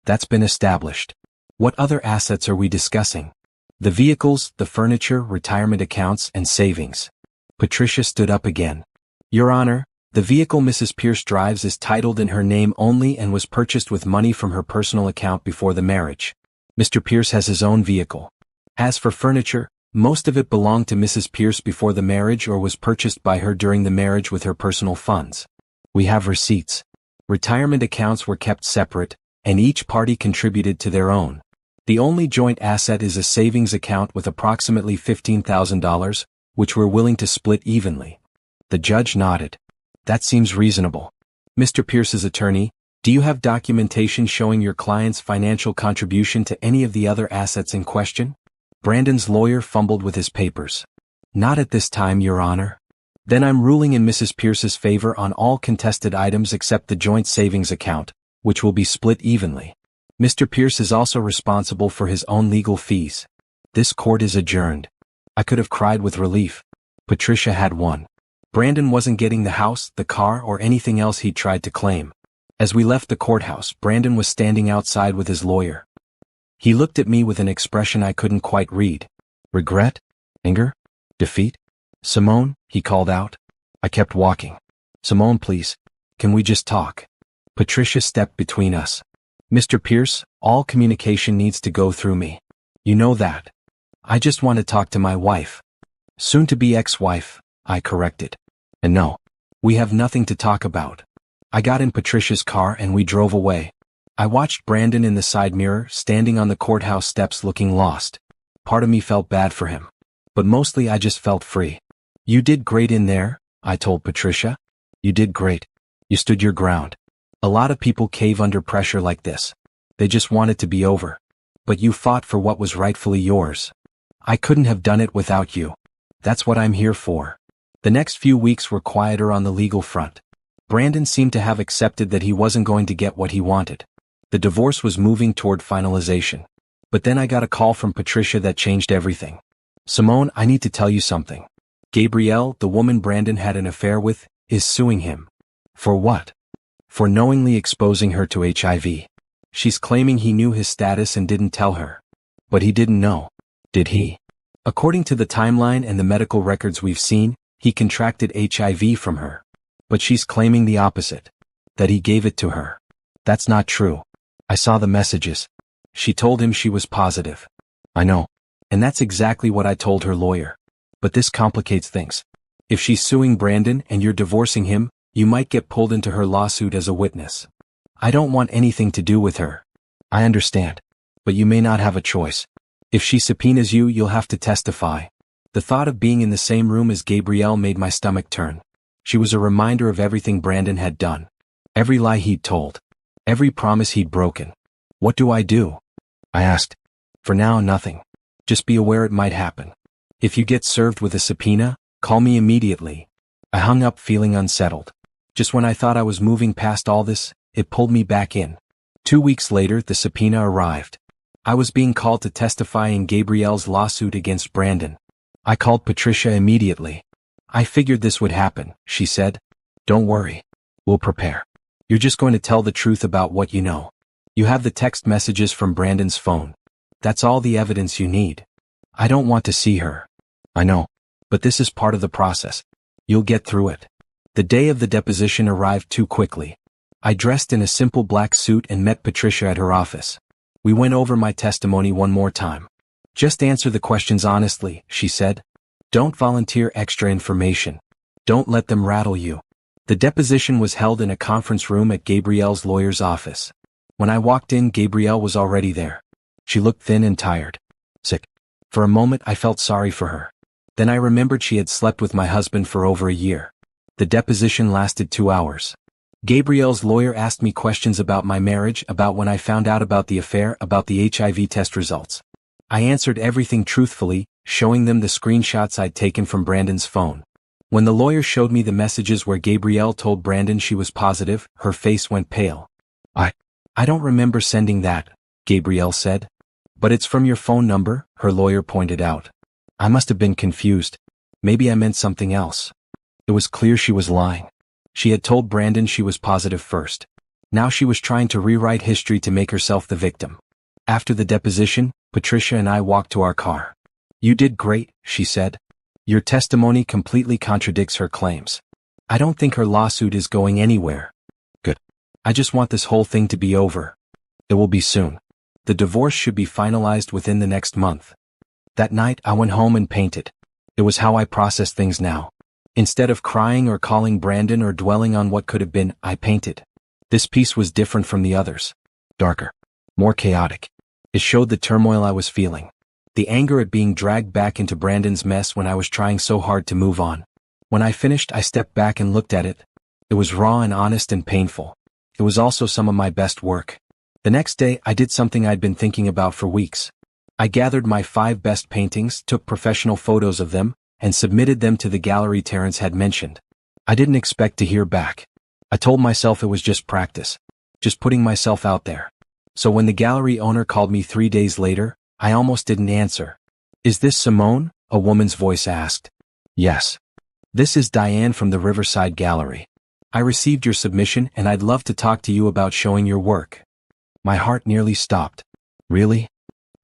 "That's been established. What other assets are we discussing?" "The vehicles, the furniture, retirement accounts, and savings." Patricia stood up again. "Your Honor, the vehicle Mrs. Pierce drives is titled in her name only and was purchased with money from her personal account before the marriage. Mr. Pierce has his own vehicle. As for furniture, most of it belonged to Mrs. Pierce before the marriage or was purchased by her during the marriage with her personal funds. We have receipts. Retirement accounts were kept separate, and each party contributed to their own. The only joint asset is a savings account with approximately $15,000, which we're willing to split evenly. The judge nodded. That seems reasonable. Mr. Pierce's attorney, do you have documentation showing your client's financial contribution to any of the other assets in question? Brandon's lawyer fumbled with his papers. Not at this time, Your Honor. Then I'm ruling in Mrs. Pierce's favor on all contested items except the joint savings account, which will be split evenly. Mr. Pierce is also responsible for his own legal fees. This court is adjourned. I could have cried with relief. Patricia had won. Brandon wasn't getting the house, the car, or anything else he'd tried to claim. As we left the courthouse, Brandon was standing outside with his lawyer. He looked at me with an expression I couldn't quite read. Regret? Anger? Defeat? Simone, he called out. I kept walking. Simone, please. Can we just talk? Patricia stepped between us. Mr. Pierce, all communication needs to go through me. You know that. I just want to talk to my wife. Soon-to-be ex-wife, I corrected. And no, we have nothing to talk about. I got in Patricia's car and we drove away. I watched Brandon in the side mirror, standing on the courthouse steps looking lost. Part of me felt bad for him. But mostly I just felt free. You did great in there, I told Patricia. You did great. You stood your ground. A lot of people cave under pressure like this. They just want it to be over. But you fought for what was rightfully yours. I couldn't have done it without you. That's what I'm here for. The next few weeks were quieter on the legal front. Brandon seemed to have accepted that he wasn't going to get what he wanted. The divorce was moving toward finalization. But then I got a call from Patricia that changed everything. Simone, I need to tell you something. Gabrielle, the woman Brandon had an affair with, is suing him. For what? For knowingly exposing her to HIV. She's claiming he knew his status and didn't tell her. But he didn't know. Did he? According to the timeline and the medical records we've seen, he contracted HIV from her. But she's claiming the opposite. That he gave it to her. That's not true. I saw the messages. She told him she was positive. I know. And that's exactly what I told her lawyer. But this complicates things. If she's suing Brandon and you're divorcing him, you might get pulled into her lawsuit as a witness. I don't want anything to do with her. I understand. But you may not have a choice. If she subpoenas you, you'll have to testify. The thought of being in the same room as Gabrielle made my stomach turn. She was a reminder of everything Brandon had done. Every lie he'd told. Every promise he'd broken. What do I do? I asked. For now, nothing. Just be aware it might happen. If you get served with a subpoena, call me immediately. I hung up feeling unsettled. Just when I thought I was moving past all this, it pulled me back in. 2 weeks later, the subpoena arrived. I was being called to testify in Gabrielle's lawsuit against Brandon. I called Patricia immediately. I figured this would happen, she said. Don't worry. We'll prepare. You're just going to tell the truth about what you know. You have the text messages from Brandon's phone. That's all the evidence you need. I don't want to see her. I know. But this is part of the process. You'll get through it. The day of the deposition arrived too quickly. I dressed in a simple black suit and met Patricia at her office. We went over my testimony one more time. Just answer the questions honestly, she said. Don't volunteer extra information. Don't let them rattle you. The deposition was held in a conference room at Gabrielle's lawyer's office. When I walked in, Gabrielle was already there. She looked thin and tired. Sick. For a moment, I felt sorry for her. Then I remembered she had slept with my husband for over a year. The deposition lasted 2 hours. Gabrielle's lawyer asked me questions about my marriage, about when I found out about the affair, about the HIV test results. I answered everything truthfully, showing them the screenshots I'd taken from Brandon's phone. When the lawyer showed me the messages where Gabrielle told Brandon she was positive, her face went pale. I don't remember sending that, Gabrielle said. But it's from your phone number, her lawyer pointed out. I must have been confused. Maybe I meant something else. It was clear she was lying. She had told Brandon she was positive first. Now she was trying to rewrite history to make herself the victim. After the deposition, Patricia and I walked to our car. You did great, she said. Your testimony completely contradicts her claims. I don't think her lawsuit is going anywhere. Good. I just want this whole thing to be over. It will be soon. The divorce should be finalized within the next month. That night, I went home and painted. It was how I processed things now. Instead of crying or calling Brandon or dwelling on what could have been, I painted. This piece was different from the others. Darker. More chaotic. It showed the turmoil I was feeling. The anger at being dragged back into Brandon's mess when I was trying so hard to move on. When I finished, I stepped back and looked at it. It was raw and honest and painful. It was also some of my best work. The next day, I did something I'd been thinking about for weeks. I gathered my 5 best paintings, took professional photos of them, and submitted them to the gallery Terrence had mentioned. I didn't expect to hear back. I told myself it was just practice. Just putting myself out there. So when the gallery owner called me 3 days later, I almost didn't answer. "Is this Simone?" a woman's voice asked. "Yes. This is Diane from the Riverside Gallery. I received your submission and I'd love to talk to you about showing your work." My heart nearly stopped. "Really?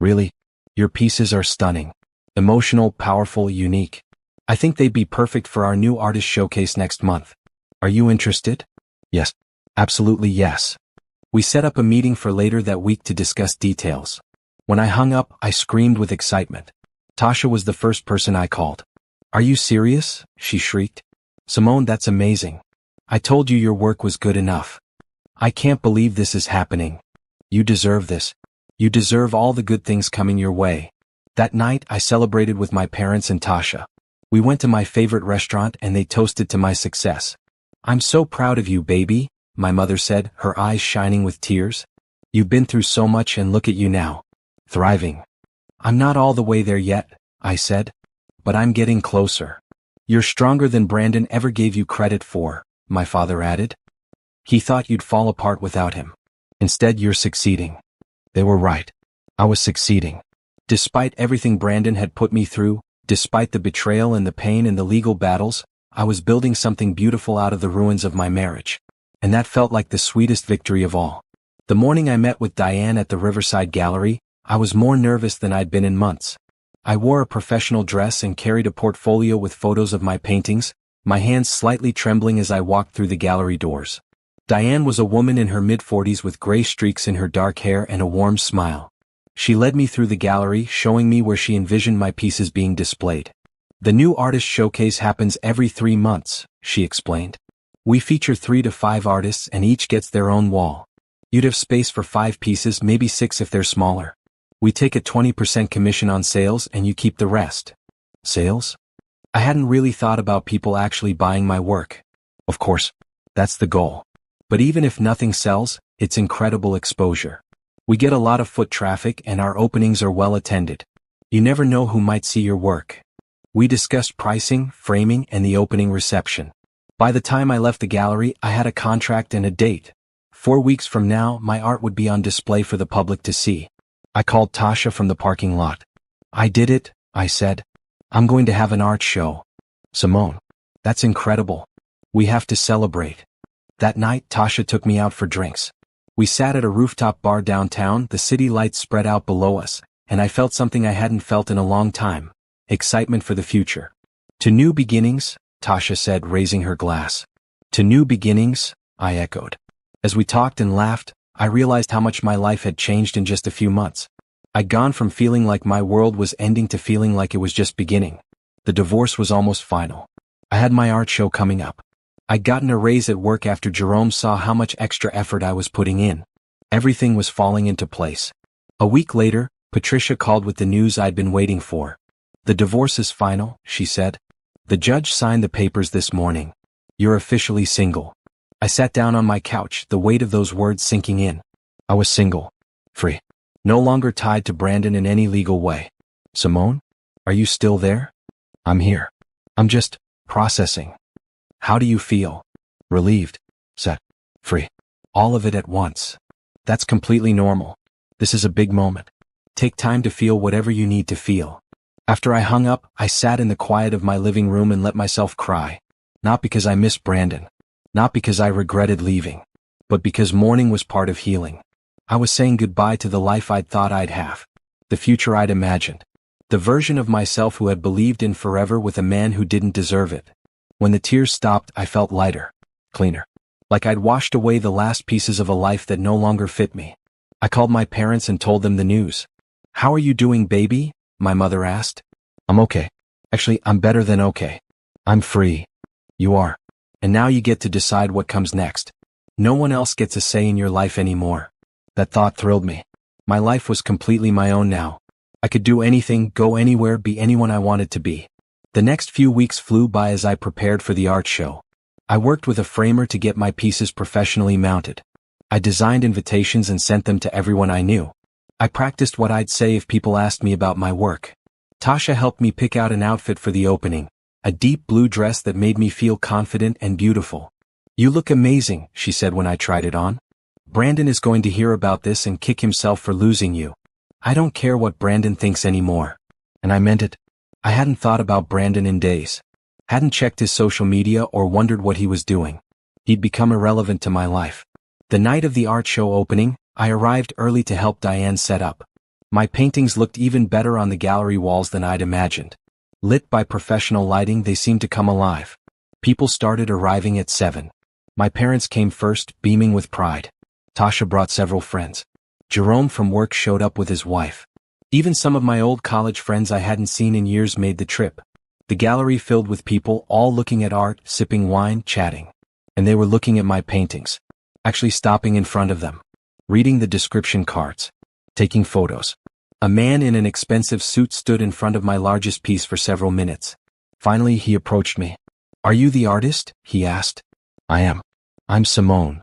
Really? Your pieces are stunning. Emotional, powerful, unique. I think they'd be perfect for our new artist showcase next month. Are you interested?" "Yes. Absolutely yes." We set up a meeting for later that week to discuss details. When I hung up, I screamed with excitement. Tasha was the first person I called. "Are you serious?" she shrieked. "Simone, that's amazing. I told you your work was good enough. I can't believe this is happening. You deserve this. You deserve all the good things coming your way." That night, I celebrated with my parents and Tasha. We went to my favorite restaurant and they toasted to my success. "I'm so proud of you, baby," my mother said, her eyes shining with tears. "You've been through so much and look at you now. Thriving." "I'm not all the way there yet," I said. "But I'm getting closer." "You're stronger than Brandon ever gave you credit for," my father added. "He thought you'd fall apart without him. Instead, you're succeeding." They were right. I was succeeding. Despite everything Brandon had put me through, despite the betrayal and the pain and the legal battles, I was building something beautiful out of the ruins of my marriage. And that felt like the sweetest victory of all. The morning I met with Diane at the Riverside Gallery, I was more nervous than I'd been in months. I wore a professional dress and carried a portfolio with photos of my paintings, my hands slightly trembling as I walked through the gallery doors. Diane was a woman in her mid-40s with gray streaks in her dark hair and a warm smile. She led me through the gallery, showing me where she envisioned my pieces being displayed. "The new artist showcase happens every 3 months, she explained. "We feature 3 to 5 artists and each gets their own wall. You'd have space for 5 pieces, maybe 6 if they're smaller. We take a 20% commission on sales and you keep the rest." Sales? I hadn't really thought about people actually buying my work. Of course, that's the goal. But even if nothing sells, it's incredible exposure. We get a lot of foot traffic and our openings are well attended. You never know who might see your work. We discussed pricing, framing, and the opening reception. By the time I left the gallery, I had a contract and a date. 4 weeks from now, my art would be on display for the public to see. I called Tasha from the parking lot. "I did it," I said. "I'm going to have an art show." "Simone, that's incredible. We have to celebrate." That night, Tasha took me out for drinks. We sat at a rooftop bar downtown, the city lights spread out below us, and I felt something I hadn't felt in a long time. Excitement for the future. "To new beginnings," Tasha said, raising her glass. "To new beginnings," I echoed. As we talked and laughed, I realized how much my life had changed in just a few months. I'd gone from feeling like my world was ending to feeling like it was just beginning. The divorce was almost final. I had my art show coming up. I'd gotten a raise at work after Jerome saw how much extra effort I was putting in. Everything was falling into place. A week later, Patricia called with the news I'd been waiting for. "The divorce is final," she said. "The judge signed the papers this morning. You're officially single." I sat down on my couch, the weight of those words sinking in. I was single. Free. No longer tied to Brandon in any legal way. "Simone? Are you still there?" "I'm here. I'm just processing." "How do you feel?" "Relieved. Set. Free. All of it at once." "That's completely normal. This is a big moment. Take time to feel whatever you need to feel." After I hung up, I sat in the quiet of my living room and let myself cry. Not because I missed Brandon. Not because I regretted leaving. But because mourning was part of healing. I was saying goodbye to the life I'd thought I'd have. The future I'd imagined. The version of myself who had believed in forever with a man who didn't deserve it. When the tears stopped, I felt lighter. Cleaner. Like I'd washed away the last pieces of a life that no longer fit me. I called my parents and told them the news. "How are you doing, baby?" my mother asked. "I'm okay. Actually, I'm better than okay. I'm free." "You are. And now you get to decide what comes next. No one else gets a say in your life anymore." That thought thrilled me. My life was completely my own now. I could do anything, go anywhere, be anyone I wanted to be. The next few weeks flew by as I prepared for the art show. I worked with a framer to get my pieces professionally mounted. I designed invitations and sent them to everyone I knew. I practiced what I'd say if people asked me about my work. Tasha helped me pick out an outfit for the opening, a deep blue dress that made me feel confident and beautiful. "You look amazing," she said when I tried it on. "Brandon is going to hear about this and kick himself for losing you." I don't care what Brandon thinks anymore. And I meant it. I hadn't thought about Brandon in days. Hadn't checked his social media or wondered what he was doing. He'd become irrelevant to my life. The night of the art show opening, I arrived early to help Diane set up. My paintings looked even better on the gallery walls than I'd imagined. Lit by professional lighting, they seemed to come alive. People started arriving at 7. My parents came first, beaming with pride. Tasha brought several friends. Jerome from work showed up with his wife. Even some of my old college friends I hadn't seen in years made the trip. The gallery filled with people, all looking at art, sipping wine, chatting. And they were looking at my paintings. Actually stopping in front of them. Reading the description cards. Taking photos. A man in an expensive suit stood in front of my largest piece for several minutes. Finally he approached me. "Are you the artist?" he asked. "I am. I'm Simone.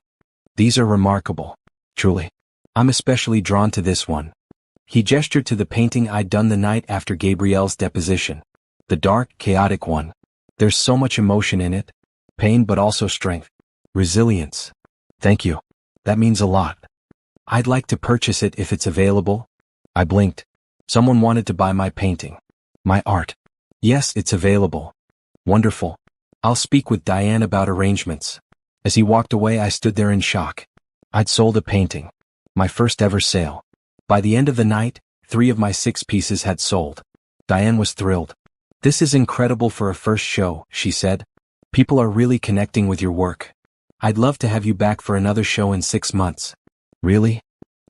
These are remarkable. Truly. I'm especially drawn to this one." He gestured to the painting I'd done the night after Gabrielle's deposition. The dark, chaotic one. There's so much emotion in it. Pain but also strength. Resilience. "Thank you. That means a lot. I'd like to purchase it if it's available." I blinked. Someone wanted to buy my painting. My art. "Yes, it's available." "Wonderful. I'll speak with Diane about arrangements." As he walked away, I stood there in shock. I'd sold a painting. My first ever sale. By the end of the night, 3 of my 6 pieces had sold. Diane was thrilled. "This is incredible for a first show," she said. "People are really connecting with your work. I'd love to have you back for another show in 6 months." "Really?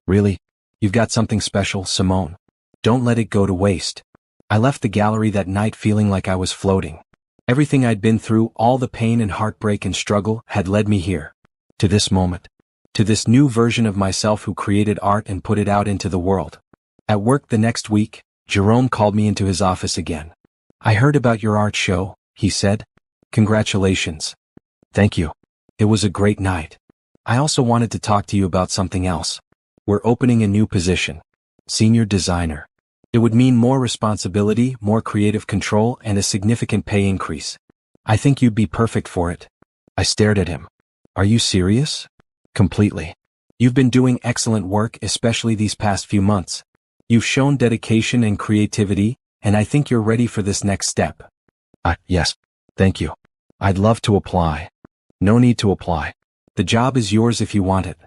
Really? You've got something special, Simone. Don't let it go to waste." I left the gallery that night feeling like I was floating. Everything I'd been through, all the pain and heartbreak and struggle, had led me here. To this moment. To this new version of myself who created art and put it out into the world. At work the next week, Jerome called me into his office again. "I heard about your art show," he said. "Congratulations." "Thank you. It was a great night. I also wanted to talk to you about something else. We're opening a new position. Senior designer. It would mean more responsibility, more creative control, and a significant pay increase. I think you'd be perfect for it." I stared at him. "Are you serious?" "Completely. You've been doing excellent work, especially these past few months. You've shown dedication and creativity, and I think you're ready for this next step." Yes. Thank you. I'd love to apply." "No need to apply. The job is yours if you want it."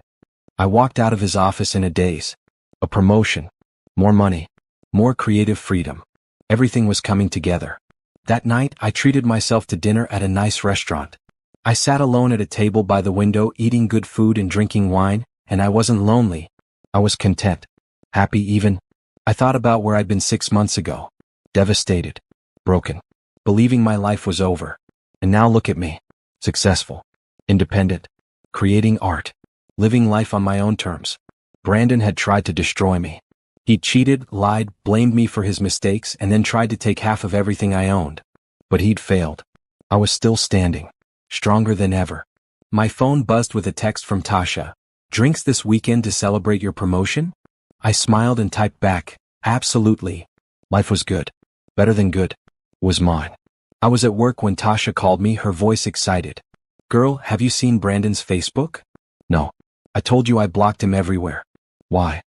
I walked out of his office in a daze. A promotion. More money. More creative freedom. Everything was coming together. That night, I treated myself to dinner at a nice restaurant. I sat alone at a table by the window eating good food and drinking wine, and I wasn't lonely. I was content. Happy even. I thought about where I'd been 6 months ago. Devastated. Broken. Believing my life was over. And now look at me. Successful. Independent. Creating art. Living life on my own terms. Brandon had tried to destroy me. He'd cheated, lied, blamed me for his mistakes, and then tried to take half of everything I owned. But he'd failed. I was still standing. Stronger than ever. My phone buzzed with a text from Tasha. "Drinks this weekend to celebrate your promotion?" I smiled and typed back, "Absolutely." Life was good. Better than good. Was mine. I was at work when Tasha called me, her voice excited. "Girl, have you seen Brandon's Facebook?" "No. I told you I blocked him everywhere." "Why?"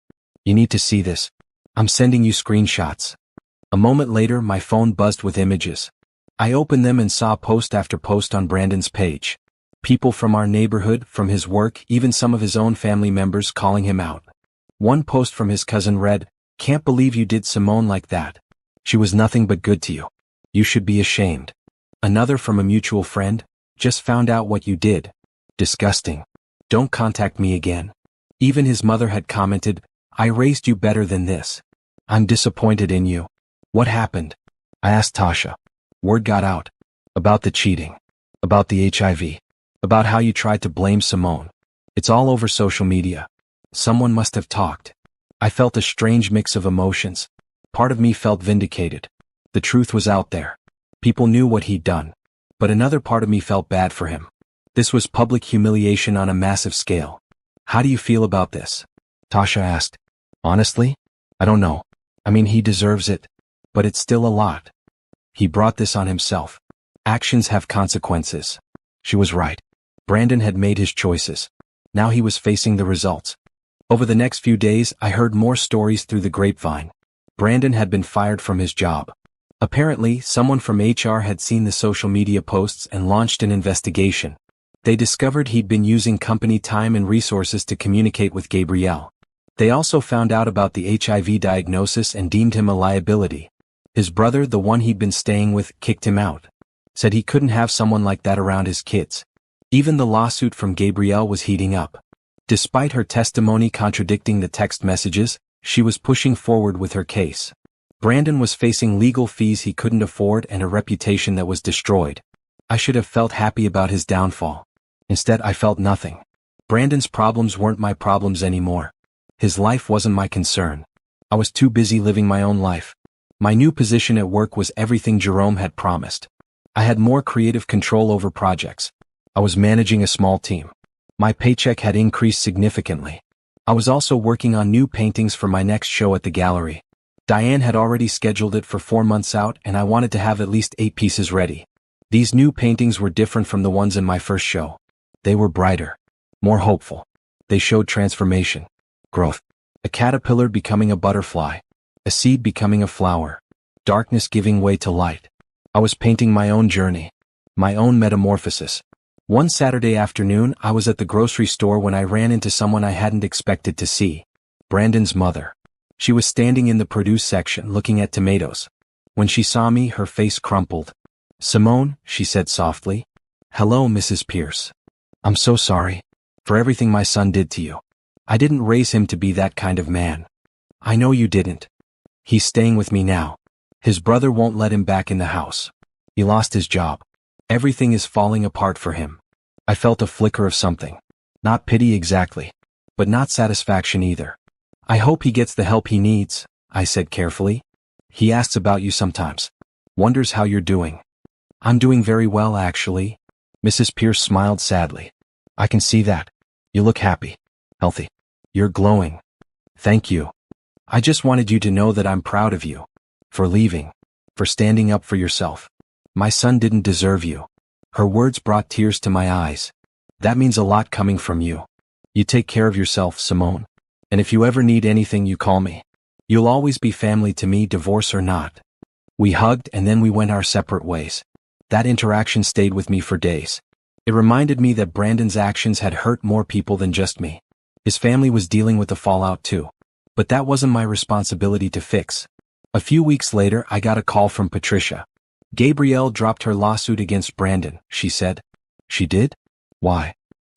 "You need to see this. I'm sending you screenshots." A moment later, my phone buzzed with images. I opened them and saw post after post on Brandon's page. People from our neighborhood, from his work, even some of his own family members calling him out. One post from his cousin read, "Can't believe you did Simone like that. She was nothing but good to you. You should be ashamed." Another from a mutual friend, "Just found out what you did. Disgusting. Don't contact me again." Even his mother had commented, "I raised you better than this. I'm disappointed in you." What happened? I asked Tasha. Word got out. About the cheating. About the HIV. About how you tried to blame Simone. It's all over social media. Someone must have talked. I felt a strange mix of emotions. Part of me felt vindicated. The truth was out there. People knew what he'd done. But another part of me felt bad for him. This was public humiliation on a massive scale. How do you feel about this? Tasha asked. Honestly? I don't know. I mean, he deserves it. But it's still a lot. He brought this on himself. Actions have consequences. She was right. Brandon had made his choices. Now he was facing the results. Over the next few days, I heard more stories through the grapevine. Brandon had been fired from his job. Apparently, someone from HR had seen the social media posts and launched an investigation. They discovered he'd been using company time and resources to communicate with Gabrielle. They also found out about the HIV diagnosis and deemed him a liability. His brother, the one he'd been staying with, kicked him out. Said he couldn't have someone like that around his kids. Even the lawsuit from Gabrielle was heating up. Despite her testimony contradicting the text messages, she was pushing forward with her case. Brandon was facing legal fees he couldn't afford and a reputation that was destroyed. I should have felt happy about his downfall. Instead, I felt nothing. Brandon's problems weren't my problems anymore. His life wasn't my concern. I was too busy living my own life. My new position at work was everything Jerome had promised. I had more creative control over projects. I was managing a small team. My paycheck had increased significantly. I was also working on new paintings for my next show at the gallery. Diane had already scheduled it for 4 months out, and I wanted to have at least 8 pieces ready. These new paintings were different from the ones in my first show. They were brighter, more hopeful. They showed transformation, growth. A caterpillar becoming a butterfly, a seed becoming a flower, darkness giving way to light. I was painting my own journey, my own metamorphosis. One Saturday afternoon, I was at the grocery store when I ran into someone I hadn't expected to see. Brandon's mother. She was standing in the produce section looking at tomatoes. When she saw me, her face crumpled. "Simone," she said softly. "Hello, Mrs. Pierce. I'm so sorry for everything my son did to you. I didn't raise him to be that kind of man. I know you didn't. He's staying with me now. His brother won't let him back in the house. He lost his job. Everything is falling apart for him." I felt a flicker of something. Not pity exactly, but not satisfaction either. "I hope he gets the help he needs," I said carefully. "He asks about you sometimes. Wonders how you're doing." "I'm doing very well, actually." Mrs. Pierce smiled sadly. "I can see that. You look happy, healthy. You're glowing." "Thank you. I just wanted you to know that I'm proud of you. For leaving. For standing up for yourself. My son didn't deserve you." Her words brought tears to my eyes. "That means a lot coming from you. You take care of yourself, Simone. And if you ever need anything, you call me. You'll always be family to me, divorce or not." We hugged and then we went our separate ways. That interaction stayed with me for days. It reminded me that Brandon's actions had hurt more people than just me. His family was dealing with the fallout too. But that wasn't my responsibility to fix. A few weeks later, I got a call from Patricia. "Gabrielle dropped her lawsuit against Brandon," she said. "She did? Why?"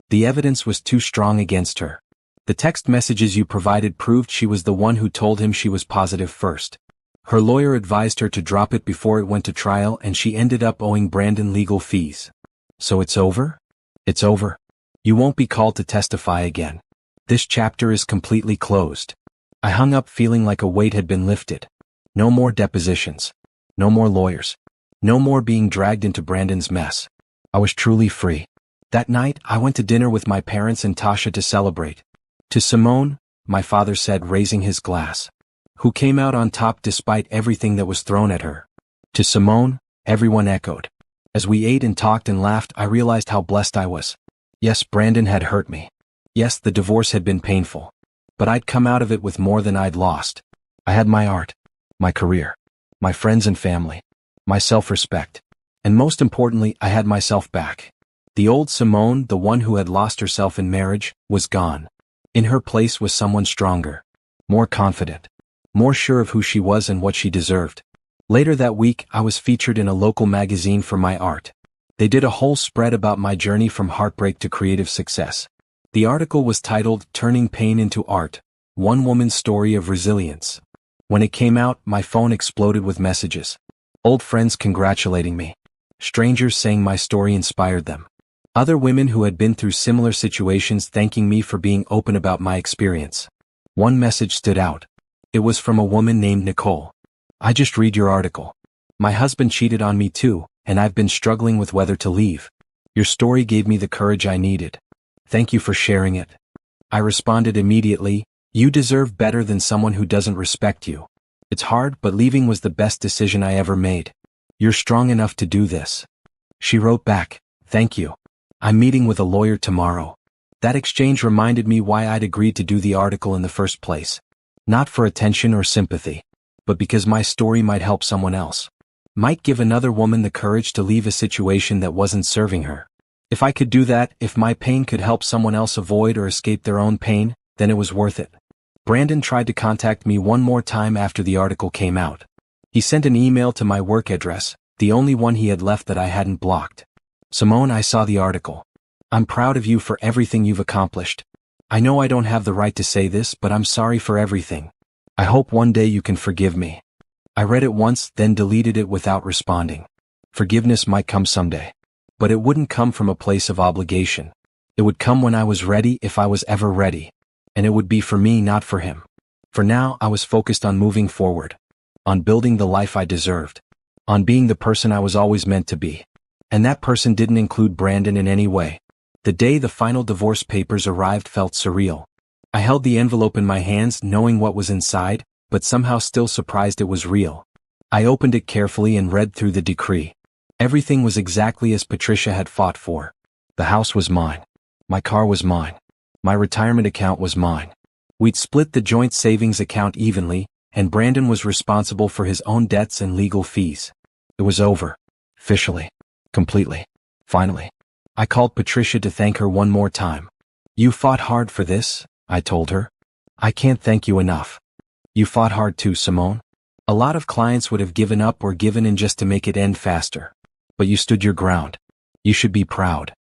"The evidence was too strong against her. The text messages you provided proved she was the one who told him she was positive first. Her lawyer advised her to drop it before it went to trial, and she ended up owing Brandon legal fees." "So it's over?" "It's over. You won't be called to testify again. This chapter is completely closed." I hung up feeling like a weight had been lifted. No more depositions. No more lawyers. No more being dragged into Brandon's mess. I was truly free. That night, I went to dinner with my parents and Tasha to celebrate. "To Simone," my father said, raising his glass, "who came out on top despite everything that was thrown at her." "To Simone," everyone echoed. As we ate and talked and laughed, I realized how blessed I was. Yes, Brandon had hurt me. Yes, the divorce had been painful. But I'd come out of it with more than I'd lost. I had my art, my career, my friends and family, my self-respect. And most importantly, I had myself back. The old Simone, the one who had lost herself in marriage, was gone. In her place was someone stronger, more confident, more sure of who she was and what she deserved. Later that week, I was featured in a local magazine for my art. They did a whole spread about my journey from heartbreak to creative success. The article was titled "Turning Pain into Art: One Woman's Story of Resilience." When it came out, my phone exploded with messages. Old friends congratulating me. Strangers saying my story inspired them. Other women who had been through similar situations thanking me for being open about my experience. One message stood out. It was from a woman named Nicole. "I just read your article. My husband cheated on me too, and I've been struggling with whether to leave. Your story gave me the courage I needed. Thank you for sharing it." I responded immediately, "You deserve better than someone who doesn't respect you. It's hard, but leaving was the best decision I ever made. You're strong enough to do this." She wrote back, "Thank you. I'm meeting with a lawyer tomorrow." That exchange reminded me why I'd agreed to do the article in the first place. Not for attention or sympathy, but because my story might help someone else. Might give another woman the courage to leave a situation that wasn't serving her. If I could do that, if my pain could help someone else avoid or escape their own pain, then it was worth it. Brandon tried to contact me one more time after the article came out. He sent an email to my work address, the only one he had left that I hadn't blocked. "Simone, I saw the article. I'm proud of you for everything you've accomplished. I know I don't have the right to say this, but I'm sorry for everything. I hope one day you can forgive me." I read it once, then deleted it without responding. Forgiveness might come someday. But it wouldn't come from a place of obligation. It would come when I was ready, if I was ever ready. And it would be for me, not for him. For now, I was focused on moving forward. On building the life I deserved. On being the person I was always meant to be. And that person didn't include Brandon in any way. The day the final divorce papers arrived felt surreal. I held the envelope in my hands, knowing what was inside, but somehow still surprised it was real. I opened it carefully and read through the decree. Everything was exactly as Patricia had fought for. The house was mine. My car was mine. My retirement account was mine. We'd split the joint savings account evenly, and Brandon was responsible for his own debts and legal fees. It was over. Officially. Completely. Finally. I called Patricia to thank her one more time. "You fought hard for this," I told her. "I can't thank you enough. You fought hard too, Simone. A lot of clients would have given up or given in just to make it end faster. But you stood your ground. You should be proud."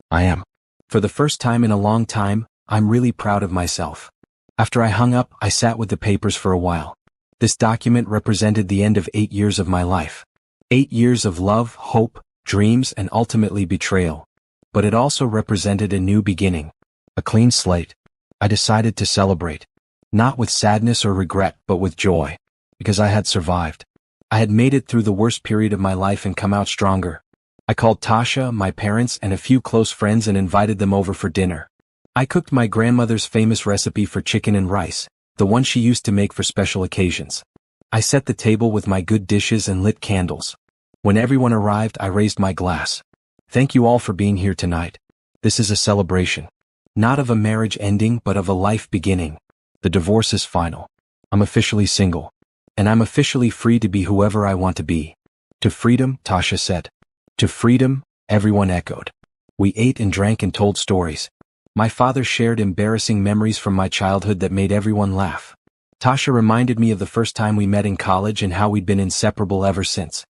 I am. For the first time in a long time, I'm really proud of myself. After I hung up, I sat with the papers for a while. This document represented the end of 8 years of my life. 8 years of love, hope, dreams, and ultimately betrayal. But it also represented a new beginning. A clean slate. I decided to celebrate. Not with sadness or regret, but with joy. Because I had survived. I had made it through the worst period of my life and come out stronger. I called Tasha, my parents, and a few close friends and invited them over for dinner. I cooked my grandmother's famous recipe for chicken and rice, the one she used to make for special occasions. I set the table with my good dishes and lit candles. When everyone arrived, I raised my glass. "Thank you all for being here tonight. This is a celebration. Not of a marriage ending, but of a life beginning. The divorce is final. I'm officially single. And I'm officially free to be whoever I want to be." "To freedom," Tasha said. "To freedom," everyone echoed. We ate and drank and told stories. My father shared embarrassing memories from my childhood that made everyone laugh. Tasha reminded me of the first time we met in college and how we'd been inseparable ever since.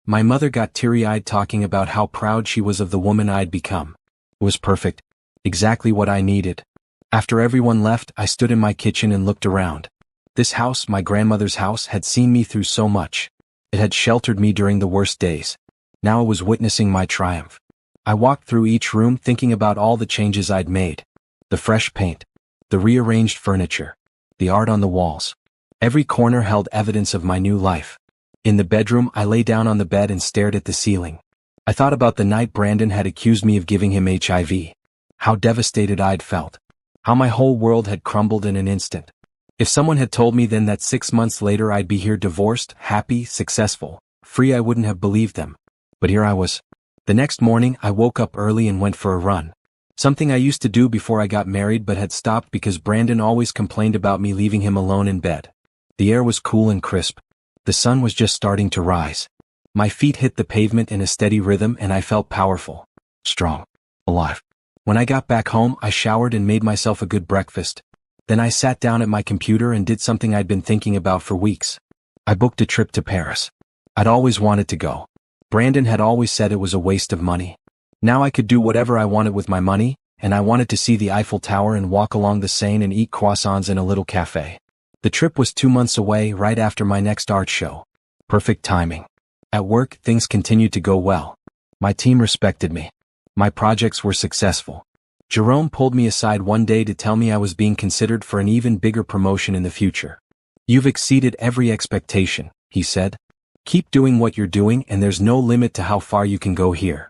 My mother got teary-eyed talking about how proud she was of the woman I'd become. It was perfect. Exactly what I needed. After everyone left, I stood in my kitchen and looked around. This house, my grandmother's house, had seen me through so much. It had sheltered me during the worst days. Now it was witnessing my triumph. I walked through each room thinking about all the changes I'd made. The fresh paint. The rearranged furniture. The art on the walls. Every corner held evidence of my new life. In the bedroom, I lay down on the bed and stared at the ceiling. I thought about the night Brandon had accused me of giving him HIV. How devastated I'd felt. How my whole world had crumbled in an instant. If someone had told me then that 6 months later I'd be here divorced, happy, successful, free, I wouldn't have believed them. But here I was. The next morning, I woke up early and went for a run. Something I used to do before I got married but had stopped because Brandon always complained about me leaving him alone in bed. The air was cool and crisp. The sun was just starting to rise. My feet hit the pavement in a steady rhythm and I felt powerful, strong, alive. When I got back home, I showered and made myself a good breakfast. Then I sat down at my computer and did something I'd been thinking about for weeks. I booked a trip to Paris. I'd always wanted to go. Brandon had always said it was a waste of money. Now I could do whatever I wanted with my money, and I wanted to see the Eiffel Tower and walk along the Seine and eat croissants in a little cafe. The trip was 2 months away, right after my next art show. Perfect timing. At work, things continued to go well. My team respected me. My projects were successful. Jerome pulled me aside one day to tell me I was being considered for an even bigger promotion in the future. "You've exceeded every expectation," he said. "Keep doing what you're doing and there's no limit to how far you can go here."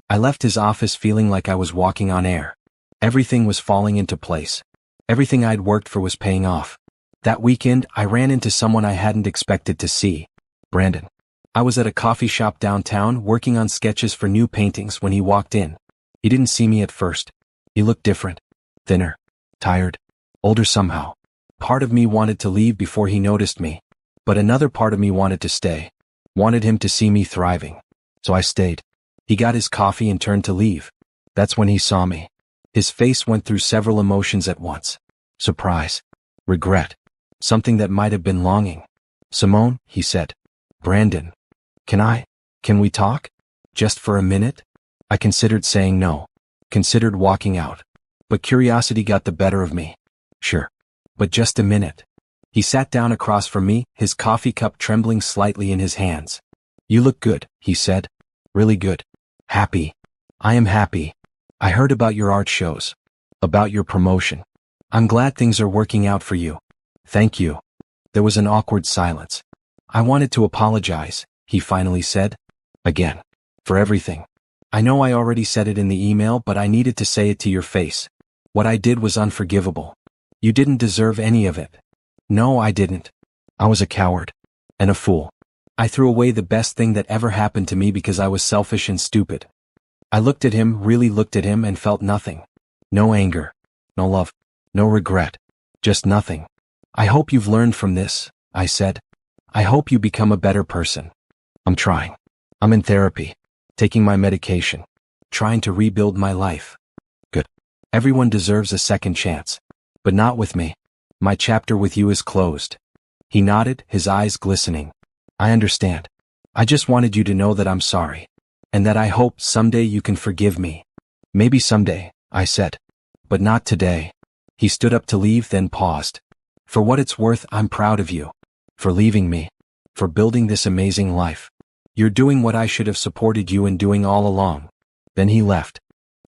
I left his office feeling like I was walking on air. Everything was falling into place. Everything I'd worked for was paying off. That weekend, I ran into someone I hadn't expected to see. Brandon. I was at a coffee shop downtown working on sketches for new paintings when he walked in. He didn't see me at first. He looked different. Thinner. Tired. Older somehow. Part of me wanted to leave before he noticed me. But another part of me wanted to stay. Wanted him to see me thriving. So I stayed. He got his coffee and turned to leave. That's when he saw me. His face went through several emotions at once. Surprise. Regret. Something that might have been longing. "Simone," he said. "Brandon. Can we talk? Just for a minute?" I considered saying no. Considered walking out. But curiosity got the better of me. "Sure. But just a minute." He sat down across from me, his coffee cup trembling slightly in his hands. "You look good," he said. "Really good. Happy." "I am happy. I heard about your art shows. About your promotion. I'm glad things are working out for you." "Thank you." There was an awkward silence. "I wanted to apologize," he finally said. "Again. For everything. I know I already said it in the email, but I needed to say it to your face. What I did was unforgivable. You didn't deserve any of it." "No, I didn't. I was a coward. And a fool. I threw away the best thing that ever happened to me because I was selfish and stupid." I looked at him, really looked at him, and felt nothing. No anger. No love. No regret. Just nothing. "I hope you've learned from this," I said. "I hope you become a better person." "I'm trying. I'm in therapy. Taking my medication. Trying to rebuild my life." "Good. Everyone deserves a second chance. But not with me. My chapter with you is closed." He nodded, his eyes glistening. "I understand. I just wanted you to know that I'm sorry. And that I hope someday you can forgive me." "Maybe someday," I said. "But not today." He stood up to leave, then paused. "For what it's worth, I'm proud of you. For leaving me. For building this amazing life. You're doing what I should have supported you in doing all along." Then he left.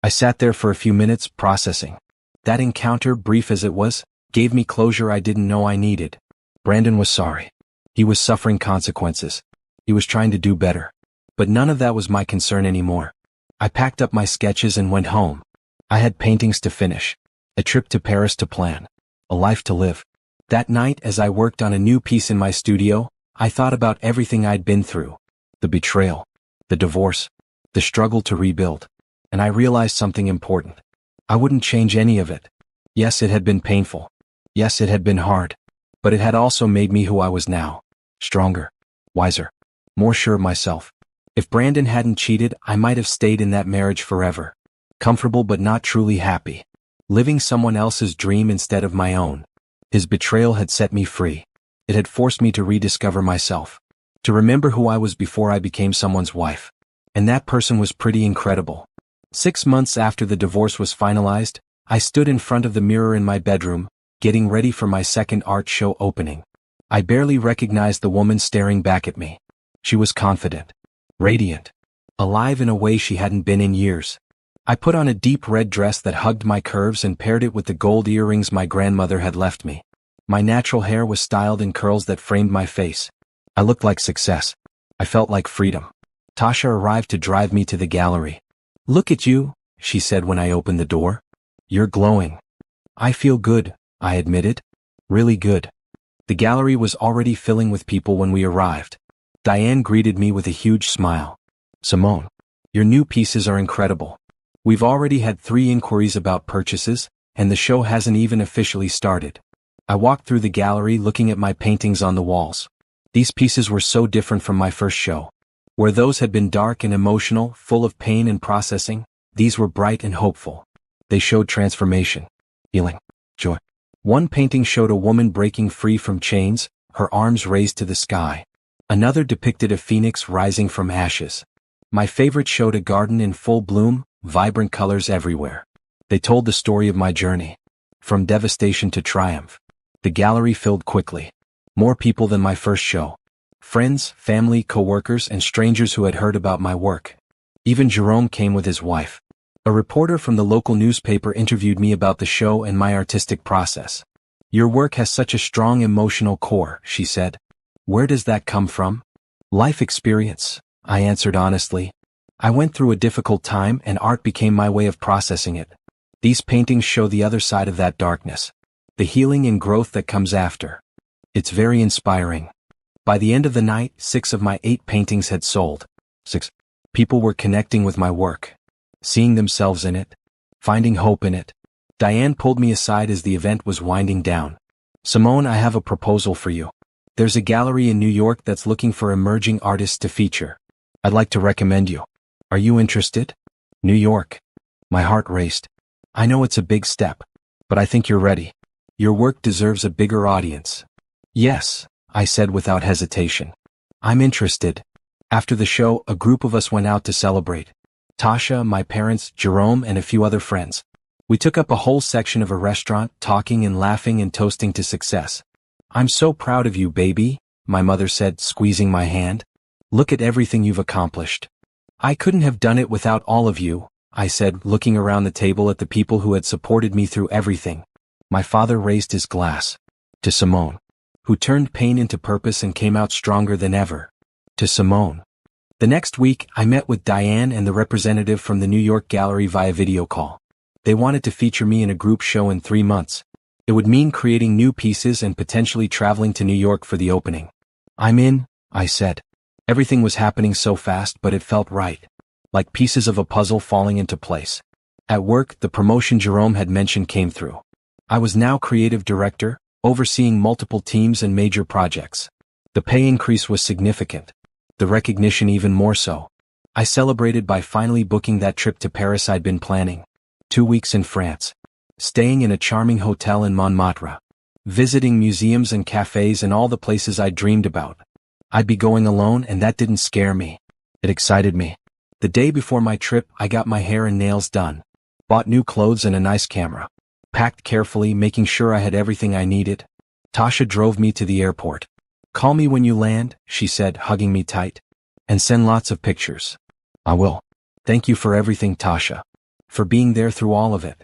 I sat there for a few minutes, processing. That encounter, brief as it was, gave me closure I didn't know I needed. Brandon was sorry. He was suffering consequences. He was trying to do better. But none of that was my concern anymore. I packed up my sketches and went home. I had paintings to finish. A trip to Paris to plan. A life to live. That night, as I worked on a new piece in my studio, I thought about everything I'd been through. The betrayal. The divorce. The struggle to rebuild. And I realized something important. I wouldn't change any of it. Yes, it had been painful. Yes, it had been hard. But it had also made me who I was now. Stronger. Wiser. More sure of myself. If Brandon hadn't cheated, I might have stayed in that marriage forever. Comfortable but not truly happy. Living someone else's dream instead of my own. His betrayal had set me free. It had forced me to rediscover myself. To remember who I was before I became someone's wife. And that person was pretty incredible. 6 months after the divorce was finalized, I stood in front of the mirror in my bedroom, getting ready for my second art show opening. I barely recognized the woman staring back at me. She was confident. Radiant. Alive in a way she hadn't been in years. I put on a deep red dress that hugged my curves and paired it with the gold earrings my grandmother had left me. My natural hair was styled in curls that framed my face. I looked like success. I felt like freedom. Tasha arrived to drive me to the gallery. "Look at you," she said when I opened the door. "You're glowing." "I feel good," I admitted. "Really good." The gallery was already filling with people when we arrived. Diane greeted me with a huge smile. "Simone, your new pieces are incredible. We've already had 3 inquiries about purchases, and the show hasn't even officially started." I walked through the gallery looking at my paintings on the walls. These pieces were so different from my first show. Where those had been dark and emotional, full of pain and processing, these were bright and hopeful. They showed transformation, healing, joy. One painting showed a woman breaking free from chains, her arms raised to the sky. Another depicted a phoenix rising from ashes. My favorite showed a garden in full bloom, vibrant colors everywhere. They told the story of my journey. From devastation to triumph. The gallery filled quickly. More people than my first show. Friends, family, co-workers, and strangers who had heard about my work. Even Jerome came with his wife. A reporter from the local newspaper interviewed me about the show and my artistic process. "Your work has such a strong emotional core," she said. "Where does that come from?" "Life experience," I answered honestly. "I went through a difficult time and art became my way of processing it. These paintings show the other side of that darkness, the healing and growth that comes after. It's very inspiring." By the end of the night, 6 of my 8 paintings had sold. 6. People were connecting with my work, seeing themselves in it, finding hope in it. Diane pulled me aside as the event was winding down. "Simone, I have a proposal for you. There's a gallery in New York that's looking for emerging artists to feature. I'd like to recommend you. Are you interested?" New York. My heart raced. "I know it's a big step, but I think you're ready. Your work deserves a bigger audience." "Yes," I said without hesitation. "I'm interested." After the show, a group of us went out to celebrate. Tasha, my parents, Jerome, and a few other friends. We took up a whole section of a restaurant, talking and laughing and toasting to success. "I'm so proud of you, baby," my mother said, squeezing my hand. "Look at everything you've accomplished." "I couldn't have done it without all of you," I said, looking around the table at the people who had supported me through everything. My father raised his glass. "To Simone, who turned pain into purpose and came out stronger than ever. To Simone." The next week, I met with Diane and the representative from the New York Gallery via video call. They wanted to feature me in a group show in 3 months. It would mean creating new pieces and potentially traveling to New York for the opening. "I'm in," I said. Everything was happening so fast, but it felt right, like pieces of a puzzle falling into place. At work, the promotion Jerome had mentioned came through. I was now creative director, overseeing multiple teams and major projects. The pay increase was significant. The recognition even more so. I celebrated by finally booking that trip to Paris I'd been planning. 2 weeks in France. Staying in a charming hotel in Montmartre. Visiting museums and cafes and all the places I'd dreamed about. I'd be going alone, and that didn't scare me. It excited me. The day before my trip, I got my hair and nails done. Bought new clothes and a nice camera. Packed carefully, making sure I had everything I needed. Tasha drove me to the airport. "Call me when you land," she said, hugging me tight. "And send lots of pictures." "I will. Thank you for everything, Tasha. For being there through all of it.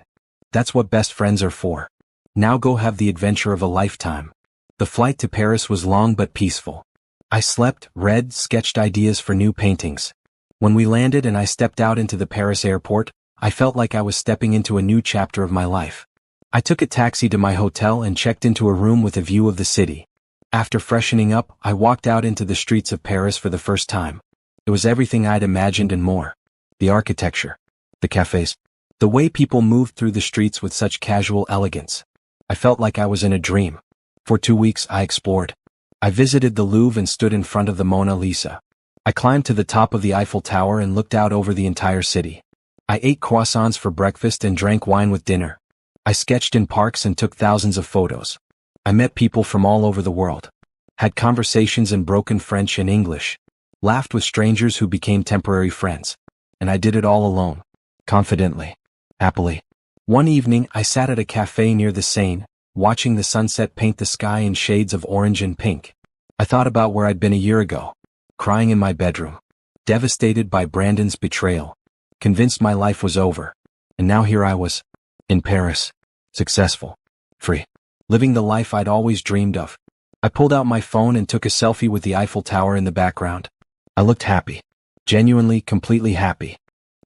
That's what best friends are for. Now go have the adventure of a lifetime." The flight to Paris was long but peaceful. I slept, read, sketched ideas for new paintings. When we landed and I stepped out into the Paris airport, I felt like I was stepping into a new chapter of my life. I took a taxi to my hotel and checked into a room with a view of the city. After freshening up, I walked out into the streets of Paris for the first time. It was everything I'd imagined and more. The architecture. The cafes. The way people moved through the streets with such casual elegance. I felt like I was in a dream. For 2 weeks, I explored. I visited the Louvre and stood in front of the Mona Lisa. I climbed to the top of the Eiffel Tower and looked out over the entire city. I ate croissants for breakfast and drank wine with dinner. I sketched in parks and took thousands of photos. I met people from all over the world. Had conversations in broken French and English. Laughed with strangers who became temporary friends. And I did it all alone. Confidently. Happily. One evening, I sat at a cafe near the Seine, watching the sunset paint the sky in shades of orange and pink. I thought about where I'd been a year ago. Crying in my bedroom. Devastated by Brandon's betrayal. Convinced my life was over. And now here I was. In Paris. Successful. Free. Living the life I'd always dreamed of. I pulled out my phone and took a selfie with the Eiffel Tower in the background. I looked happy. Genuinely, completely happy.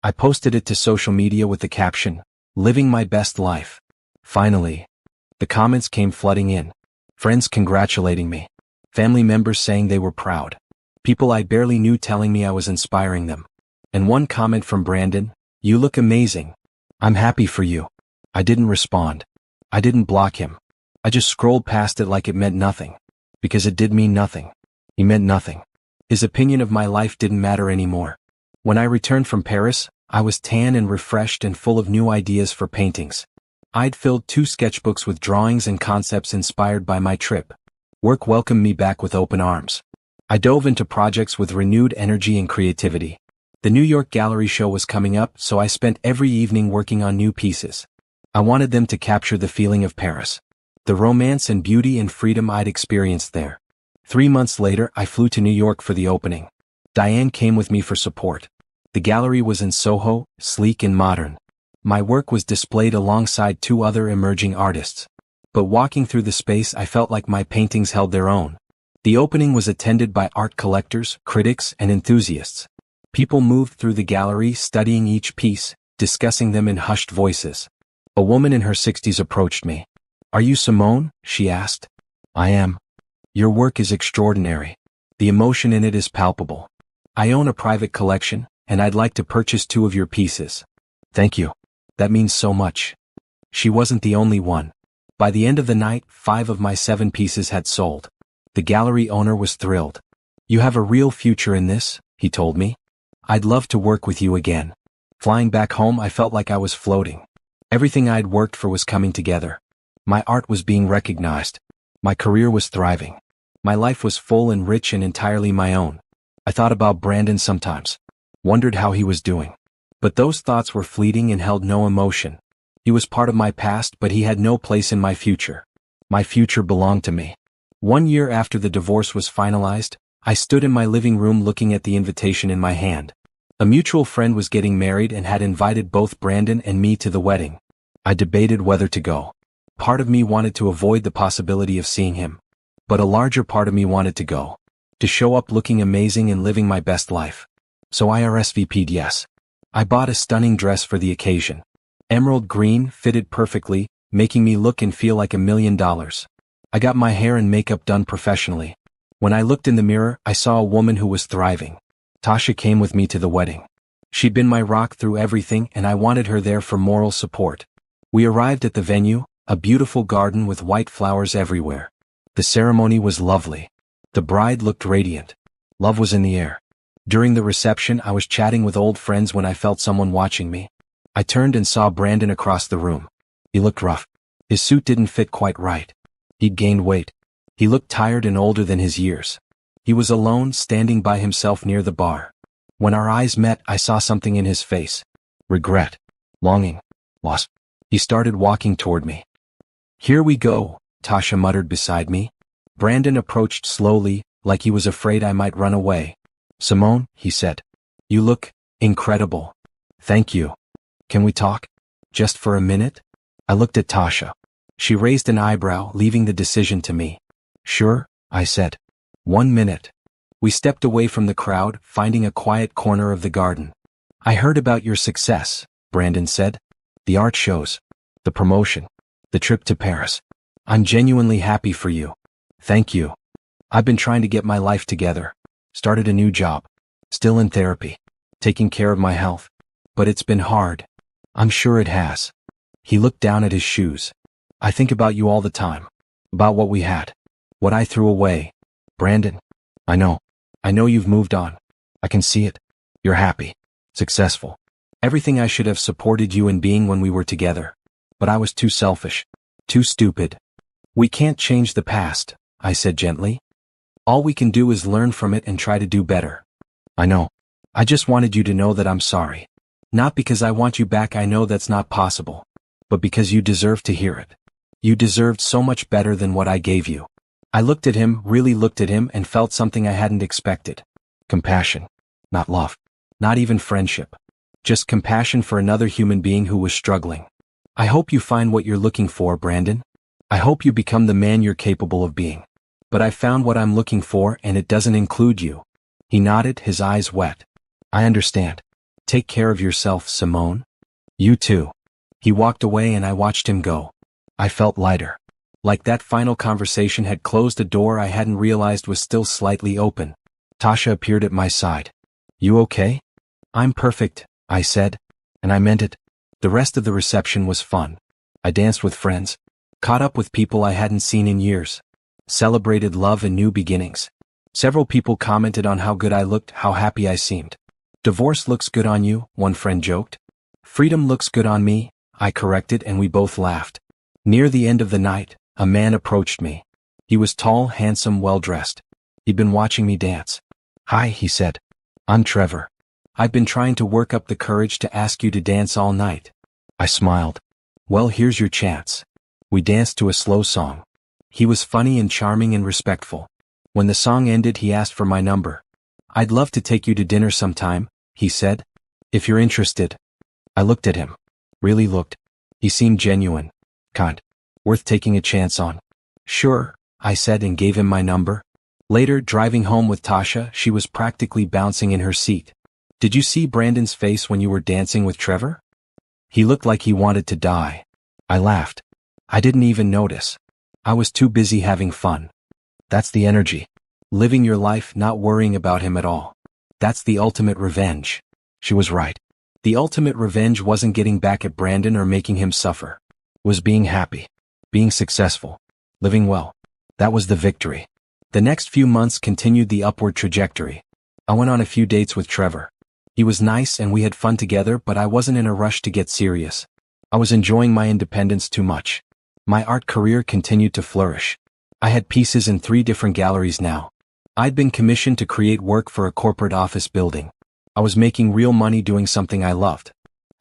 I posted it to social media with the caption, "Living my best life." Finally. The comments came flooding in. Friends congratulating me. Family members saying they were proud. People I barely knew telling me I was inspiring them. And one comment from Brandon, "You look amazing. I'm happy for you." I didn't respond. I didn't block him. I just scrolled past it like it meant nothing. Because it did mean nothing. He meant nothing. His opinion of my life didn't matter anymore. When I returned from Paris, I was tan and refreshed and full of new ideas for paintings. I'd filled 2 sketchbooks with drawings and concepts inspired by my trip. Work welcomed me back with open arms. I dove into projects with renewed energy and creativity. The New York Gallery show was coming up, so I spent every evening working on new pieces. I wanted them to capture the feeling of Paris. The romance and beauty and freedom I'd experienced there. 3 months later, I flew to New York for the opening. Diane came with me for support. The gallery was in Soho, sleek and modern. My work was displayed alongside two other emerging artists. But walking through the space, I felt like my paintings held their own. The opening was attended by art collectors, critics, and enthusiasts. People moved through the gallery, studying each piece, discussing them in hushed voices. A woman in her 60s approached me. "Are you Simone?" she asked. "I am. Your work is extraordinary. The emotion in it is palpable. I own a private collection, and I'd like to purchase 2 of your pieces." "Thank you. That means so much." She wasn't the only one. By the end of the night, 5 of my 7 pieces had sold. The gallery owner was thrilled. "You have a real future in this," he told me. "I'd love to work with you again." Flying back home, I felt like I was floating. Everything I'd worked for was coming together. My art was being recognized. My career was thriving. My life was full and rich and entirely my own. I thought about Brandon sometimes. Wondered how he was doing. But those thoughts were fleeting and held no emotion. He was part of my past, but he had no place in my future. My future belonged to me. 1 year after the divorce was finalized, I stood in my living room looking at the invitation in my hand. A mutual friend was getting married and had invited both Brandon and me to the wedding. I debated whether to go. Part of me wanted to avoid the possibility of seeing him. But a larger part of me wanted to go. To show up looking amazing and living my best life. So I RSVP'd yes. I bought a stunning dress for the occasion. Emerald green, fitted perfectly, making me look and feel like $1 million. I got my hair and makeup done professionally. When I looked in the mirror, I saw a woman who was thriving. Tasha came with me to the wedding. She'd been my rock through everything, and I wanted her there for moral support. We arrived at the venue, a beautiful garden with white flowers everywhere. The ceremony was lovely. The bride looked radiant. Love was in the air. During the reception, I was chatting with old friends when I felt someone watching me. I turned and saw Brandon across the room. He looked rough. His suit didn't fit quite right. He'd gained weight. He looked tired and older than his years. He was alone, standing by himself near the bar. When our eyes met, I saw something in his face. Regret. Longing. Loss. He started walking toward me. "Here we go," Tasha muttered beside me. Brandon approached slowly, like he was afraid I might run away. "Simone," he said. "You look incredible." "Thank you. Can we talk? Just for a minute?" I looked at Tasha. She raised an eyebrow, leaving the decision to me. "Sure," I said. 1 minute. We stepped away from the crowd, finding a quiet corner of the garden. "I heard about your success," Brandon said. "The art shows. The promotion. The trip to Paris. I'm genuinely happy for you." "Thank you. I've been trying to get my life together. Started a new job. Still in therapy. Taking care of my health. But it's been hard." "I'm sure it has." He looked down at his shoes. "I think about you all the time. About what we had. What I threw away. Brandon, I know. I know you've moved on. I can see it. You're happy. Successful. Everything I should have supported you in being when we were together. But I was too selfish. Too stupid." "We can't change the past," I said gently. "All we can do is learn from it and try to do better." "I know. I just wanted you to know that I'm sorry. Not because I want you back, I know that's not possible. But because you deserve to hear it. You deserved so much better than what I gave you." I looked at him, really looked at him, and felt something I hadn't expected. Compassion. Not love. Not even friendship. Just compassion for another human being who was struggling. "I hope you find what you're looking for, Brandon. I hope you become the man you're capable of being. But I found what I'm looking for, and it doesn't include you." He nodded, his eyes wet. "I understand. Take care of yourself, Simone." "You too." He walked away and I watched him go. I felt lighter. Like that final conversation had closed a door I hadn't realized was still slightly open. Tasha appeared at my side. "You okay?" "I'm perfect," I said. And I meant it. The rest of the reception was fun. I danced with friends. Caught up with people I hadn't seen in years. Celebrated love and new beginnings. Several people commented on how good I looked, how happy I seemed. "Divorce looks good on you," one friend joked. "Freedom looks good on me," I corrected, and we both laughed. Near the end of the night, a man approached me. He was tall, handsome, well-dressed. He'd been watching me dance. "Hi," he said. "I'm Trevor. I've been trying to work up the courage to ask you to dance all night." I smiled. "Well, here's your chance." We danced to a slow song. He was funny and charming and respectful. When the song ended, he asked for my number. "I'd love to take you to dinner sometime," he said. "If you're interested." I looked at him. Really looked. He seemed genuine. Kind. Worth taking a chance on. Sure, I said and gave him my number. Later, driving home with Tasha, she was practically bouncing in her seat. Did you see Brandon's face when you were dancing with Trevor? He looked like he wanted to die. I laughed. I didn't even notice. I was too busy having fun. That's the energy. Living your life, not worrying about him at all. That's the ultimate revenge. She was right. The ultimate revenge wasn't getting back at Brandon or making him suffer. It was being happy. Being successful. Living well. That was the victory. The next few months continued the upward trajectory. I went on a few dates with Trevor. He was nice and we had fun together, but I wasn't in a rush to get serious. I was enjoying my independence too much. My art career continued to flourish. I had pieces in 3 different galleries now. I'd been commissioned to create work for a corporate office building. I was making real money doing something I loved.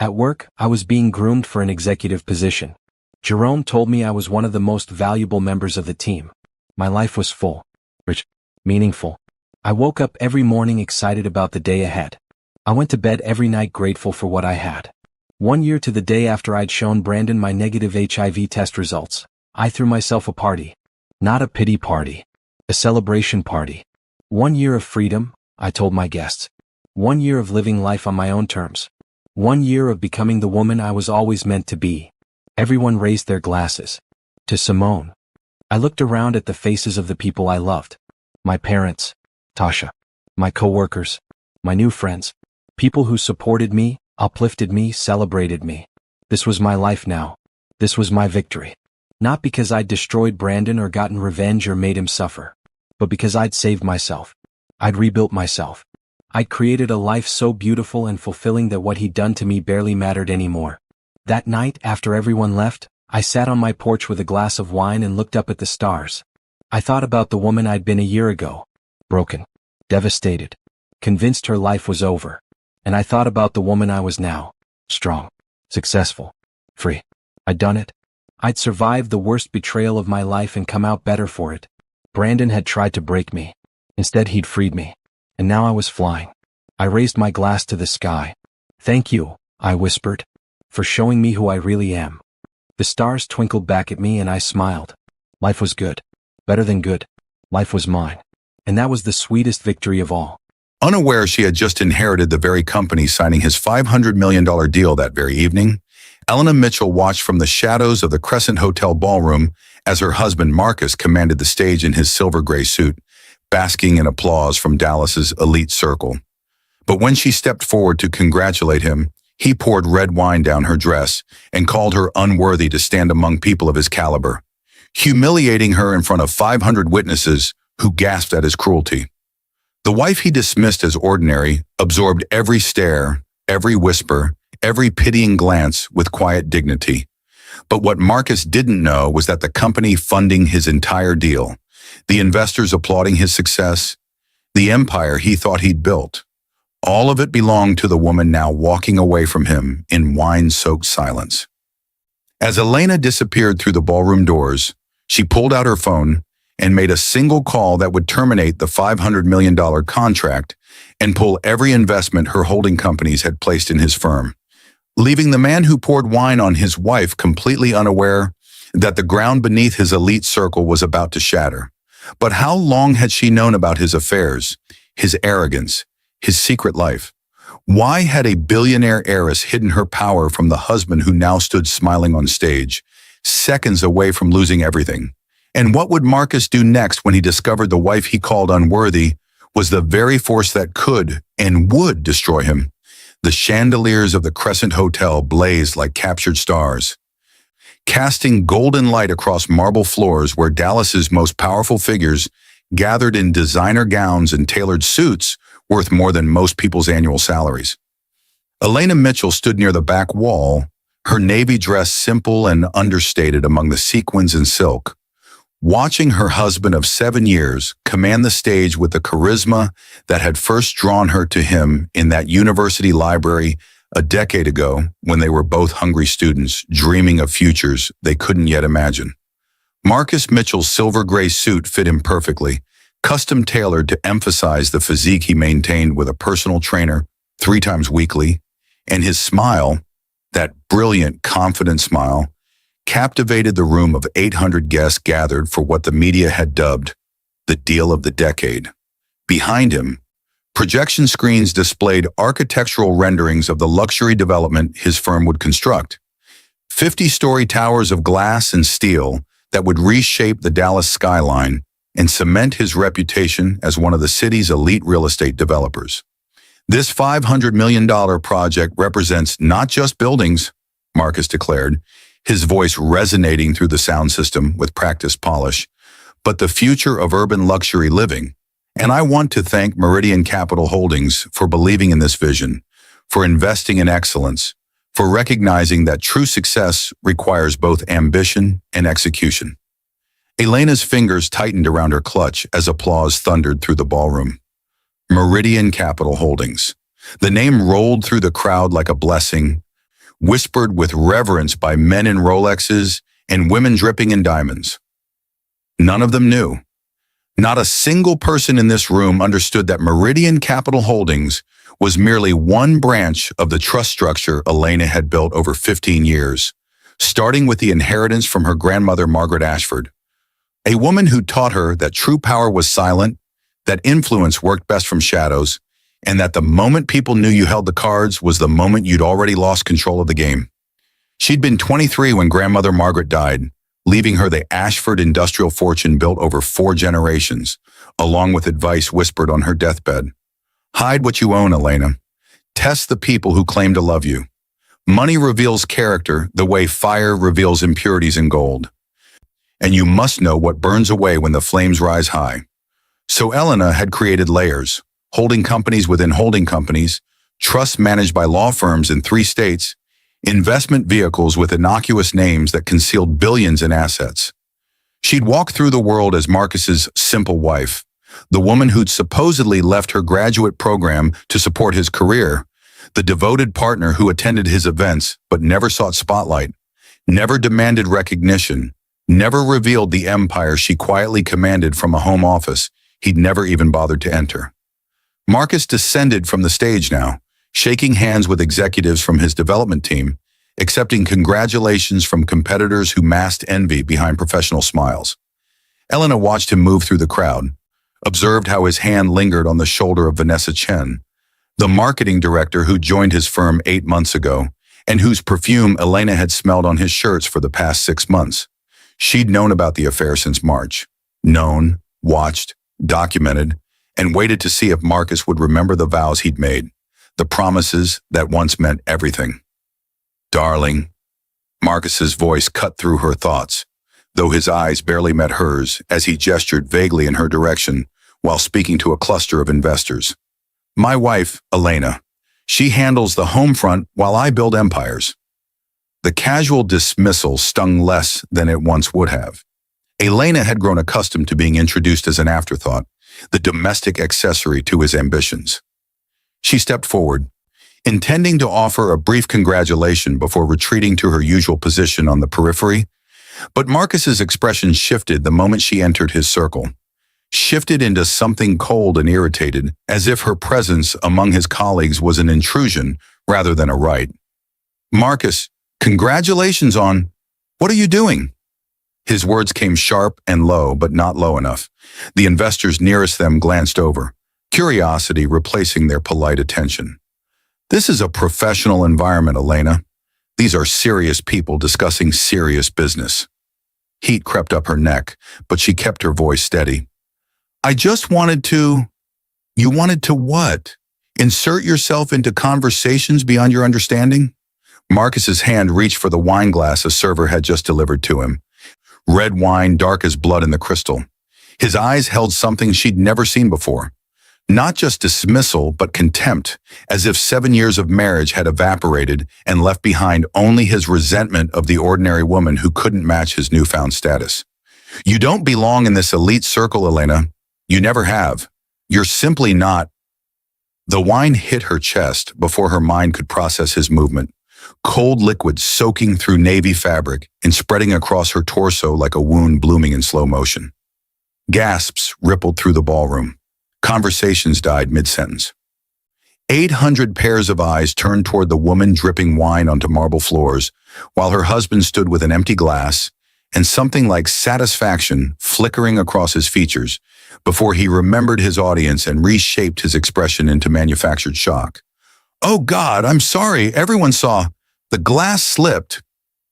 At work, I was being groomed for an executive position. Jerome told me I was one of the most valuable members of the team. My life was full, rich, meaningful. I woke up every morning excited about the day ahead. I went to bed every night grateful for what I had. 1 year to the day after I'd shown Brandon my negative HIV test results, I threw myself a party. Not a pity party. A celebration party. 1 year of freedom, I told my guests. 1 year of living life on my own terms. 1 year of becoming the woman I was always meant to be. Everyone raised their glasses. To Simone. I looked around at the faces of the people I loved. My parents, Tasha, my coworkers, my new friends, people who supported me, uplifted me, celebrated me. This was my life now. This was my victory. Not because I'd destroyed Brandon or gotten revenge or made him suffer, but because I'd saved myself. I'd rebuilt myself. I'd created a life so beautiful and fulfilling that what he'd done to me barely mattered anymore. That night, after everyone left, I sat on my porch with a glass of wine and looked up at the stars. I thought about the woman I'd been a year ago. Broken. Devastated. Convinced her life was over. And I thought about the woman I was now. Strong. Successful. Free. I'd done it. I'd survived the worst betrayal of my life and come out better for it. Brandon had tried to break me. Instead, he'd freed me. And now I was flying. I raised my glass to the sky. Thank you, I whispered, for showing me who I really am. The stars twinkled back at me and I smiled. Life was good. Better than good. Life was mine. And that was the sweetest victory of all. Unaware she had just inherited the very company signing his $500 million deal that very evening, Elena Mitchell watched from the shadows of the Crescent Hotel ballroom as her husband Marcus commanded the stage in his silver gray suit, basking in applause from Dallas's elite circle. But when she stepped forward to congratulate him, he poured red wine down her dress and called her unworthy to stand among people of his caliber, humiliating her in front of 500 witnesses who gasped at his cruelty. The wife he dismissed as ordinary absorbed every stare, every whisper, every pitying glance with quiet dignity. But what Marcus didn't know was that the company funding his entire deal, the investors applauding his success, the empire he thought he'd built, all of it belonged to the woman now walking away from him in wine-soaked silence. As Elena disappeared through the ballroom doors, she pulled out her phone and made a single call that would terminate the $500 million contract and pull every investment her holding companies had placed in his firm, leaving the man who poured wine on his wife completely unaware that the ground beneath his elite circle was about to shatter. But how long had she known about his affairs, his arrogance, his secret life? Why had a billionaire heiress hidden her power from the husband who now stood smiling on stage, seconds away from losing everything? And what would Marcus do next when he discovered the wife he called unworthy was the very force that could and would destroy him? The chandeliers of the Crescent Hotel blazed like captured stars, casting golden light across marble floors where Dallas's most powerful figures gathered in designer gowns and tailored suits worth more than most people's annual salaries. Elena Mitchell stood near the back wall, her navy dress simple and understated among the sequins and silk, watching her husband of 7 years command the stage with the charisma that had first drawn her to him in that university library a decade ago when they were both hungry students dreaming of futures they couldn't yet imagine. Marcus Mitchell's silver gray suit fit him perfectly, custom tailored to emphasize the physique he maintained with a personal trainer 3 times weekly, and his smile, That brilliant, confident smile captivated the room of 800 guests gathered for what the media had dubbed the deal of the decade. Behind him, projection screens displayed architectural renderings of the luxury development his firm would construct. 50-story towers of glass and steel that would reshape the Dallas skyline and cement his reputation as one of the city's elite real estate developers. This $500 million project represents not just buildings, Marcus declared, his voice resonating through the sound system with practiced polish, but the future of urban luxury living. And I want to thank Meridian Capital Holdings for believing in this vision, for investing in excellence, for recognizing that true success requires both ambition and execution. Elena's fingers tightened around her clutch as applause thundered through the ballroom. Meridian Capital Holdings. The name rolled through the crowd like a blessing, whispered with reverence by men in Rolexes and women dripping in diamonds. None of them knew. Not a single person in this room understood that Meridian Capital Holdings was merely one branch of the trust structure Elena had built over 15 years, starting with the inheritance from her grandmother Margaret Ashford, a woman who taught her that true power was silent, that influence worked best from shadows, and that the moment people knew you held the cards was the moment you'd already lost control of the game. She'd been 23 when grandmother Margaret died, leaving her the Ashford industrial fortune built over 4 generations, along with advice whispered on her deathbed. Hide what you own, Elena. Test the people who claim to love you. Money reveals character the way fire reveals impurities in gold. And you must know what burns away when the flames rise high. So Elena had created layers, holding companies within holding companies, trusts managed by law firms in 3 states, investment vehicles with innocuous names that concealed billions in assets. She'd walk through the world as Marcus's simple wife, the woman who'd supposedly left her graduate program to support his career, the devoted partner who attended his events but never sought spotlight, never demanded recognition, never revealed the empire she quietly commanded from a home office he'd never even bothered to enter. Marcus descended from the stage now, shaking hands with executives from his development team, accepting congratulations from competitors who masked envy behind professional smiles. Elena watched him move through the crowd, observed how his hand lingered on the shoulder of Vanessa Chen, the marketing director who joined his firm 8 months ago, and whose perfume Elena had smelled on his shirts for the past 6 months. She'd known about the affair since March. Known, watched, documented, and waited to see if Marcus would remember the vows he'd made, the promises that once meant everything. Darling, Marcus's voice cut through her thoughts, though his eyes barely met hers as he gestured vaguely in her direction while speaking to a cluster of investors. My wife, Elena, she handles the home front while I build empires. The casual dismissal stung less than it once would have. Elena had grown accustomed to being introduced as an afterthought, the domestic accessory to his ambitions. She stepped forward, intending to offer a brief congratulation before retreating to her usual position on the periphery, but Marcus's expression shifted the moment she entered his circle, shifted into something cold and irritated, as if her presence among his colleagues was an intrusion rather than a right. Marcus, congratulations on, what are you doing? His words came sharp and low, but not low enough. The investors nearest them glanced over, curiosity replacing their polite attention. This is a professional environment, Elena. These are serious people discussing serious business. Heat crept up her neck, but she kept her voice steady. I just wanted to... You wanted to what? Insert yourself into conversations beyond your understanding? Marcus's hand reached for the wine glass a server had just delivered to him. Red wine dark as blood in the crystal. His eyes held something she'd never seen before. Not just dismissal, but contempt, as if 7 years of marriage had evaporated and left behind only his resentment of the ordinary woman who couldn't match his newfound status. You don't belong in this elite circle, Elena. You never have. You're simply not. The wine hit her chest before her mind could process his movement. Cold liquid soaking through navy fabric and spreading across her torso like a wound blooming in slow motion. Gasps rippled through the ballroom. Conversations died mid-sentence. 800 pairs of eyes turned toward the woman dripping wine onto marble floors, while her husband stood with an empty glass and something like satisfaction flickering across his features before he remembered his audience and reshaped his expression into manufactured shock. "Oh God, I'm sorry, everyone saw." The glass slipped.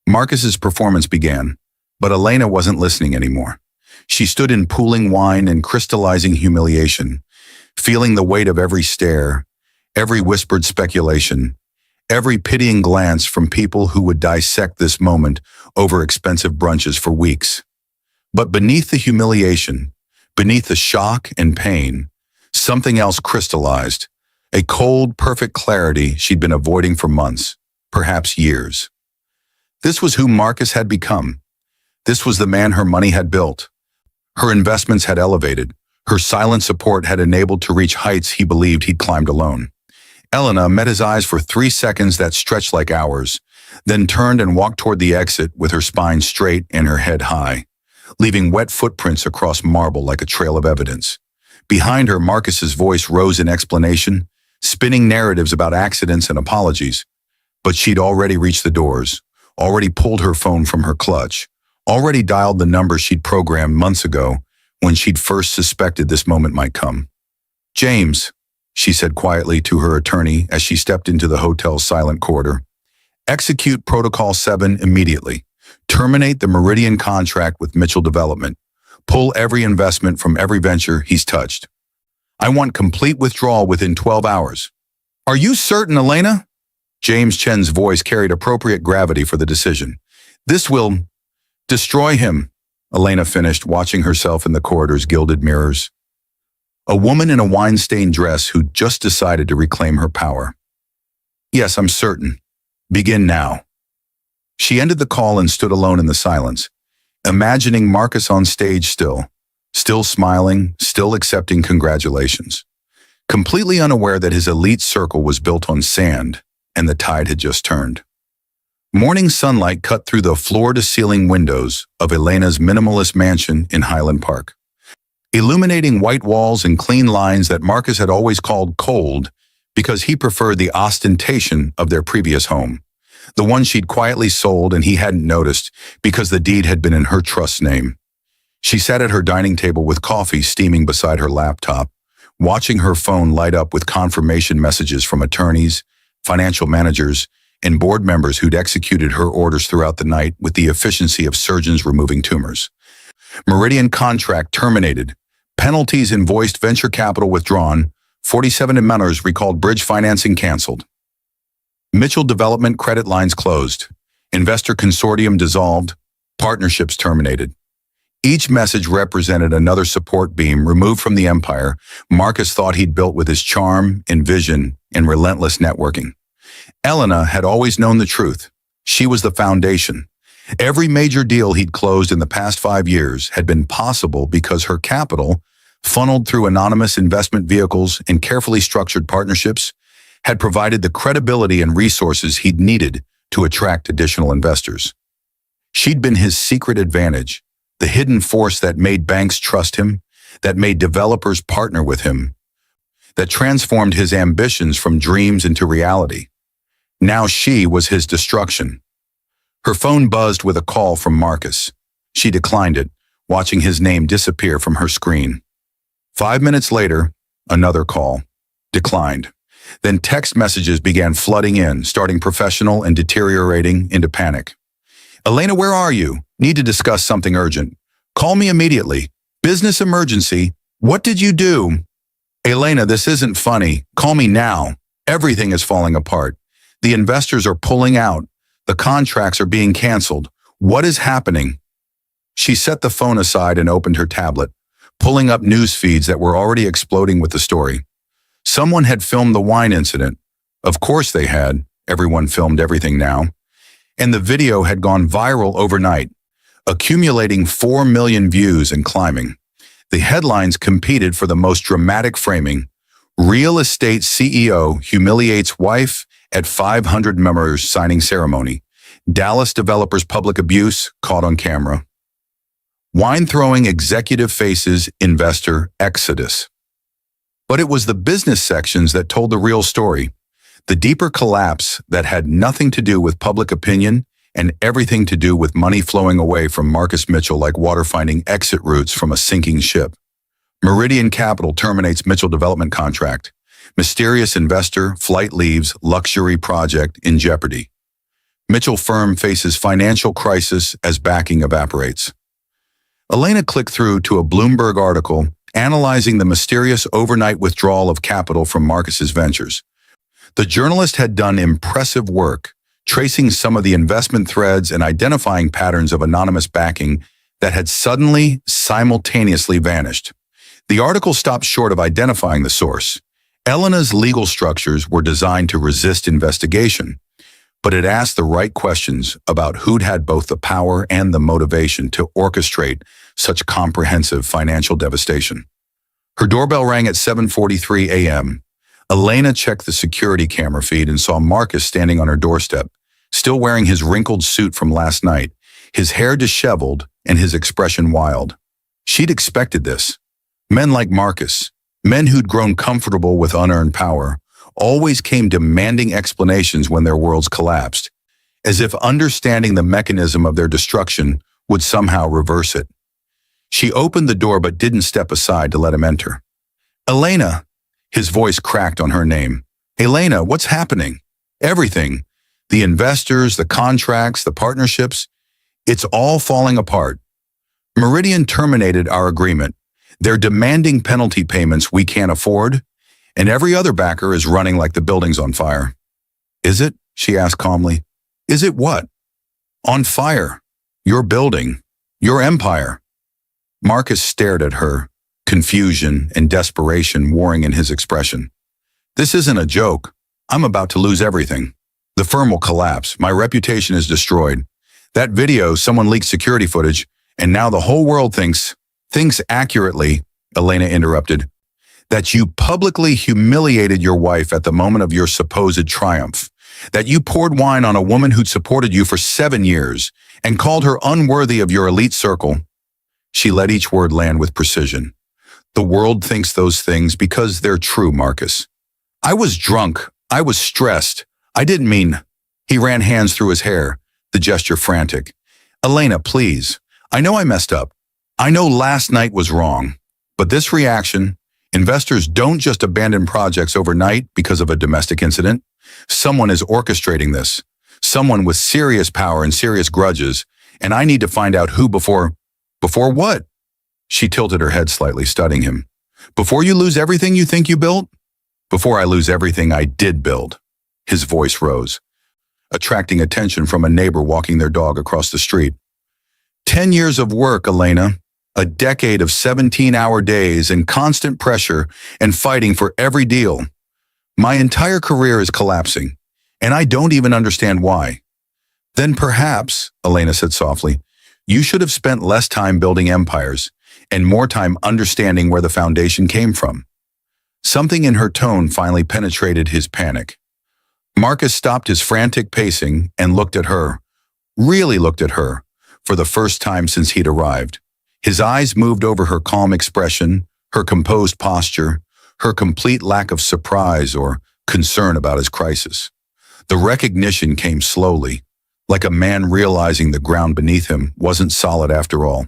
Marcus's performance began, but Elena wasn't listening anymore. She stood in pooling wine and crystallizing humiliation, feeling the weight of every stare, every whispered speculation, every pitying glance from people who would dissect this moment over expensive brunches for weeks. But beneath the humiliation, beneath the shock and pain, something else crystallized, a cold, perfect clarity she'd been avoiding for months, perhaps years. This was who Marcus had become. This was the man her money had built. Her investments had elevated. Her silent support had enabled to reach heights he believed he'd climbed alone. Elena met his eyes for 3 seconds that stretched like hours, then turned and walked toward the exit with her spine straight and her head high, leaving wet footprints across marble like a trail of evidence. Behind her, Marcus's voice rose in explanation, spinning narratives about accidents and apologies. But she'd already reached the doors, already pulled her phone from her clutch, already dialed the number she'd programmed months ago when she'd first suspected this moment might come. "James," she said quietly to her attorney as she stepped into the hotel's silent corridor, "execute Protocol 7 immediately. Terminate the Meridian contract with Mitchell Development. Pull every investment from every venture he's touched. I want complete withdrawal within 12 hours. "Are you certain, Elena?" James Chen's voice carried appropriate gravity for the decision. "This will destroy him," Elena finished, watching herself in the corridor's gilded mirrors. A woman in a wine-stained dress who'd just decided to reclaim her power. "Yes, I'm certain. Begin now." She ended the call and stood alone in the silence, imagining Marcus on stage still smiling, still accepting congratulations, completely unaware that his elite circle was built on sand and the tide had just turned. Morning sunlight cut through the floor-to-ceiling windows of Elena's minimalist mansion in Highland Park, illuminating white walls and clean lines that Marcus had always called cold because he preferred the ostentation of their previous home, the one she'd quietly sold and he hadn't noticed because the deed had been in her trust's name. She sat at her dining table with coffee steaming beside her laptop, watching her phone light up with confirmation messages from attorneys, financial managers, and board members who'd executed her orders throughout the night with the efficiency of surgeons removing tumors. Meridian contract terminated. Penalties invoiced, venture capital withdrawn, 47 emitters recalled, bridge financing canceled. Mitchell Development credit lines closed. Investor consortium dissolved. Partnerships terminated. Each message represented another support beam removed from the empire Marcus thought he'd built with his charm and vision and relentless networking. Elena had always known the truth. She was the foundation. Every major deal he'd closed in the past 5 years had been possible because her capital, funneled through anonymous investment vehicles and carefully structured partnerships, had provided the credibility and resources he'd needed to attract additional investors. She'd been his secret advantage, the hidden force that made banks trust him, that made developers partner with him, that transformed his ambitions from dreams into reality. Now she was his destruction. Her phone buzzed with a call from Marcus. She declined it, watching his name disappear from her screen. 5 minutes later, another call. Declined. Then text messages began flooding in, starting professional and deteriorating into panic. "Elena, where are you? Need to discuss something urgent. Call me immediately. Business emergency. What did you do? Elena, this isn't funny. Call me now. Everything is falling apart. The investors are pulling out. The contracts are being canceled. What is happening?" She set the phone aside and opened her tablet, pulling up news feeds that were already exploding with the story. Someone had filmed the wine incident. Of course they had. Everyone filmed everything now. And the video had gone viral overnight, accumulating 4 million views and climbing. The headlines competed for the most dramatic framing. Real estate CEO humiliates wife at 500 members signing ceremony. Dallas developers public abuse caught on camera. Wine throwing executive faces investor exodus. But it was the business sections that told the real story, the deeper collapse that had nothing to do with public opinion and everything to do with money flowing away from Marcus Mitchell like water finding exit routes from a sinking ship. Meridian Capital terminates Mitchell development contract. Mysterious investor, flight leaves, luxury project in jeopardy. Mitchell firm faces financial crisis as backing evaporates. Elena clicked through to a Bloomberg article analyzing the mysterious overnight withdrawal of capital from Marcus's ventures. The journalist had done impressive work, tracing some of the investment threads and identifying patterns of anonymous backing that had suddenly, simultaneously vanished. The article stopped short of identifying the source. Elena's legal structures were designed to resist investigation, but it asked the right questions about who'd had both the power and the motivation to orchestrate such comprehensive financial devastation. Her doorbell rang at 7:43 a.m. Elena checked the security camera feed and saw Marcus standing on her doorstep, still wearing his wrinkled suit from last night, his hair disheveled and his expression wild. She'd expected this. Men like Marcus, men who'd grown comfortable with unearned power, always came demanding explanations when their worlds collapsed, as if understanding the mechanism of their destruction would somehow reverse it. She opened the door but didn't step aside to let him enter. Elena, his voice cracked on her name. Elena, what's happening? Everything. The investors, the contracts, the partnerships. It's all falling apart. Meridian terminated our agreement. They're demanding penalty payments we can't afford, and every other backer is running like the building's on fire. Is it? She asked calmly. Is it what? On fire. Your building. Your empire. Marcus stared at her, confusion and desperation warring in his expression. This isn't a joke. I'm about to lose everything. The firm will collapse. My reputation is destroyed. That video, someone leaked security footage, and now the whole world thinks accurately, Elena interrupted, that you publicly humiliated your wife at the moment of your supposed triumph, that you poured wine on a woman who'd supported you for 7 years and called her unworthy of your elite circle. She let each word land with precision. The world thinks those things because they're true, Marcus. I was drunk. I was stressed. I didn't mean... He ran hands through his hair, the gesture frantic. Elena, please. I know I messed up. I know last night was wrong. But this reaction, investors don't just abandon projects overnight because of a domestic incident. Someone is orchestrating this. Someone with serious power and serious grudges. And I need to find out who before... Before what? She tilted her head slightly, studying him. Before you lose everything you think you built? Before I lose everything I did build. His voice rose, attracting attention from a neighbor walking their dog across the street. 10 years of work, Elena. A decade of 17-hour days and constant pressure and fighting for every deal. My entire career is collapsing, and I don't even understand why. Then perhaps, Elena said softly, you should have spent less time building empires and more time understanding where the foundation came from. Something in her tone finally penetrated his panic. Marcus stopped his frantic pacing and looked at her, really looked at her, for the first time since he'd arrived. His eyes moved over her calm expression, her composed posture, her complete lack of surprise or concern about his crisis. The recognition came slowly, like a man realizing the ground beneath him wasn't solid after all.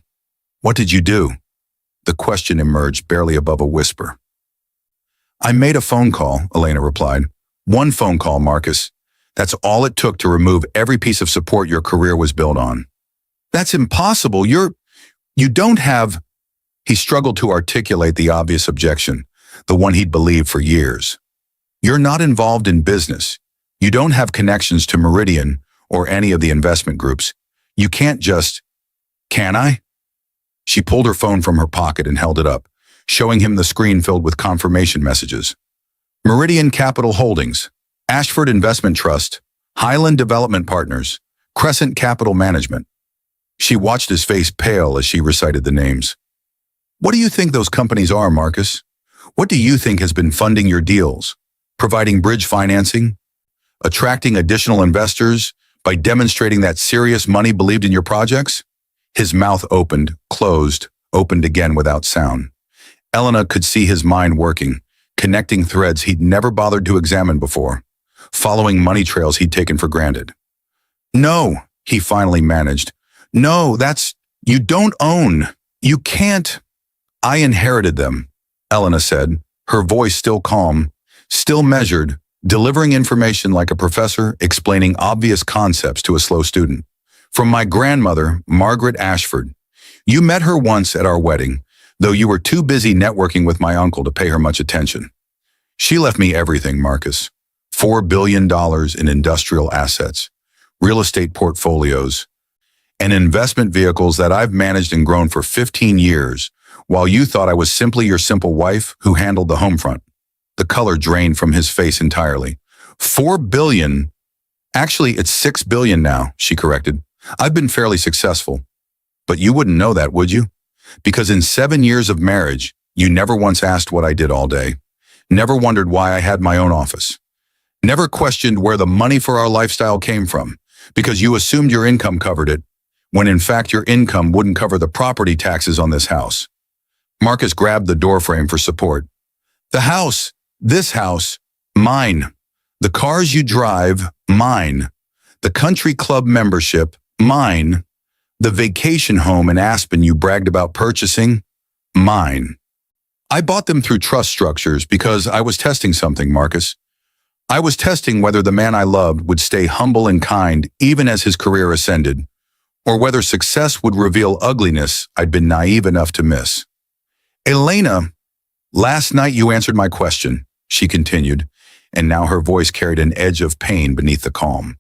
What did you do? The question emerged barely above a whisper. I made a phone call, Elena replied. One phone call, Marcus. That's all it took to remove every piece of support your career was built on. That's impossible. You don't have... He struggled to articulate the obvious objection, the one he'd believed for years. You're not involved in business. You don't have connections to Meridian or any of the investment groups. You can't just... Can I? She pulled her phone from her pocket and held it up, showing him the screen filled with confirmation messages. Meridian Capital Holdings, Ashford Investment Trust, Highland Development Partners, Crescent Capital Management. She watched his face pale as she recited the names. What do you think those companies are, Marcus? What do you think has been funding your deals? Providing bridge financing? Attracting additional investors by demonstrating that serious money believed in your projects? His mouth opened, closed, opened again without sound. Elena could see his mind working, connecting threads he'd never bothered to examine before, following money trails he'd taken for granted. "No," he finally managed. "No, you don't own. You can't." "I inherited them," Elena said, her voice still calm, still measured, delivering information like a professor explaining obvious concepts to a slow student. "From my grandmother, Margaret Ashford. You met her once at our wedding, though you were too busy networking with my uncle to pay her much attention. She left me everything, Marcus. $4 billion in industrial assets, real estate portfolios, and investment vehicles that I've managed and grown for 15 years, while you thought I was simply your simple wife who handled the home front." The color drained from his face entirely. "4 billion? Actually, it's 6 billion now," she corrected. "I've been fairly successful. But you wouldn't know that, would you? Because in 7 years of marriage, you never once asked what I did all day, never wondered why I had my own office, never questioned where the money for our lifestyle came from, because you assumed your income covered it, when in fact your income wouldn't cover the property taxes on this house." Marcus grabbed the doorframe for support. "The house, this house, mine. The cars you drive, mine. The country club membership, mine. The vacation home in Aspen you bragged about purchasing, mine. I bought them through trust structures because I was testing something, Marcus. I was testing whether the man I loved would stay humble and kind even as his career ascended, or whether success would reveal ugliness I'd been naive enough to miss." "Elena, last night you answered my question," she continued, and now her voice carried an edge of pain beneath the calm.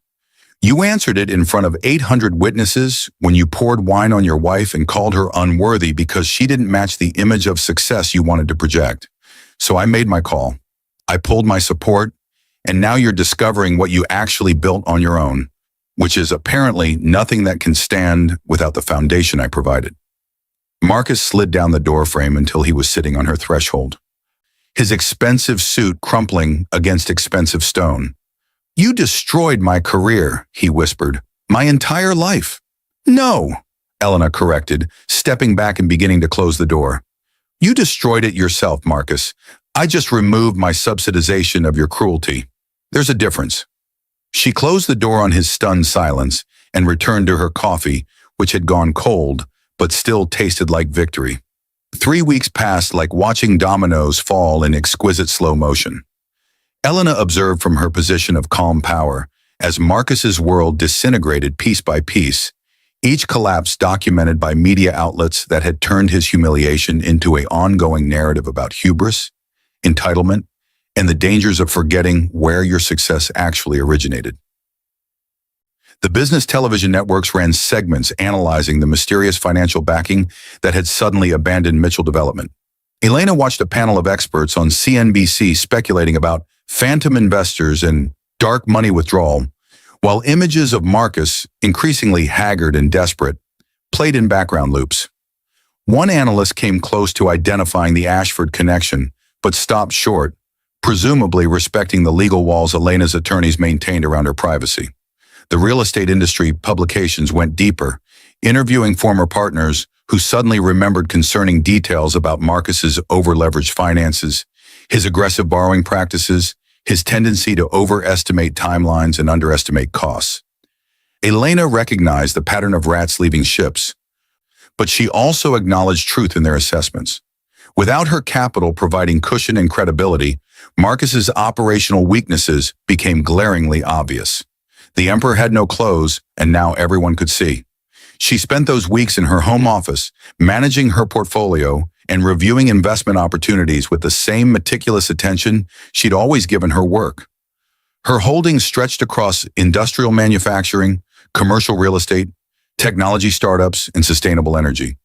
"You answered it in front of 800 witnesses when you poured wine on your wife and called her unworthy because she didn't match the image of success you wanted to project. So I made my call. I pulled my support, and now you're discovering what you actually built on your own, which is apparently nothing that can stand without the foundation I provided." Marcus slid down the doorframe until he was sitting on her threshold, his expensive suit crumpling against expensive stone. "You destroyed my career," he whispered. "My entire life." "No," Elena corrected, stepping back and beginning to close the door. "You destroyed it yourself, Marcus. I just removed my subsidization of your cruelty. There's a difference." She closed the door on his stunned silence and returned to her coffee, which had gone cold, but still tasted like victory. 3 weeks passed like watching dominoes fall in exquisite slow motion. Elena observed from her position of calm power as Marcus's world disintegrated piece by piece, each collapse documented by media outlets that had turned his humiliation into an ongoing narrative about hubris, entitlement, and the dangers of forgetting where your success actually originated. The business television networks ran segments analyzing the mysterious financial backing that had suddenly abandoned Mitchell Development. Elena watched a panel of experts on CNBC speculating about phantom investors and dark money withdrawal, while images of Marcus, increasingly haggard and desperate, played in background loops. One analyst came close to identifying the Ashford connection, but stopped short, presumably respecting the legal walls Elena's attorneys maintained around her privacy. The real estate industry publications went deeper, interviewing former partners who suddenly remembered concerning details about Marcus's over-leveraged finances, his aggressive borrowing practices, his tendency to overestimate timelines and underestimate costs. Elena recognized the pattern of rats leaving ships, but she also acknowledged truth in their assessments. Without her capital providing cushion and credibility, Marcus's operational weaknesses became glaringly obvious. The emperor had no clothes, and now everyone could see. She spent those weeks in her home office, managing her portfolio and reviewing investment opportunities with the same meticulous attention she'd always given her work. Her holdings stretched across industrial manufacturing, commercial real estate, technology startups, and sustainable energy.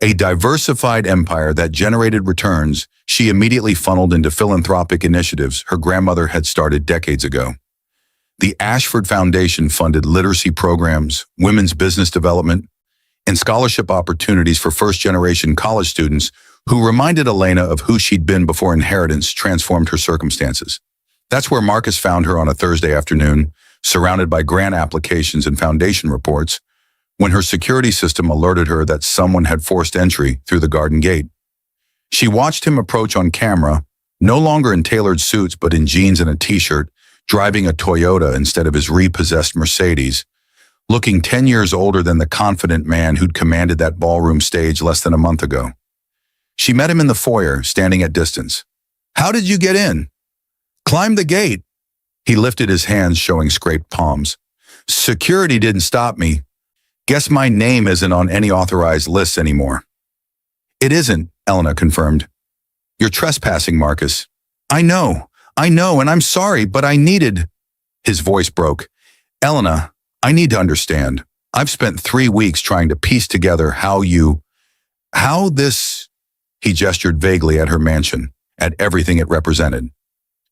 A diversified empire that generated returns she immediately funneled into philanthropic initiatives her grandmother had started decades ago. The Ashford Foundation funded literacy programs, women's business development, and scholarship opportunities for first-generation college students who reminded Elena of who she'd been before inheritance transformed her circumstances. That's where Marcus found her on a Thursday afternoon, surrounded by grant applications and foundation reports, when her security system alerted her that someone had forced entry through the garden gate. She watched him approach on camera, No longer in tailored suits, but in jeans and a t-shirt, driving a Toyota instead of his repossessed Mercedes, looking 10 years older than the confident man who'd commanded that ballroom stage less than a month ago. She met him in the foyer, standing at distance. "How did you get in?" "Climb the gate." He lifted his hands, showing scraped palms. "Security didn't stop me. Guess my name isn't on any authorized lists anymore." "It isn't," Elena confirmed. "You're trespassing, Marcus." I know, and I'm sorry, but I needed—" His voice broke. "Elena, I need to understand. I've spent 3 weeks trying to piece together how this—" He gestured vaguely at her mansion, at everything it represented.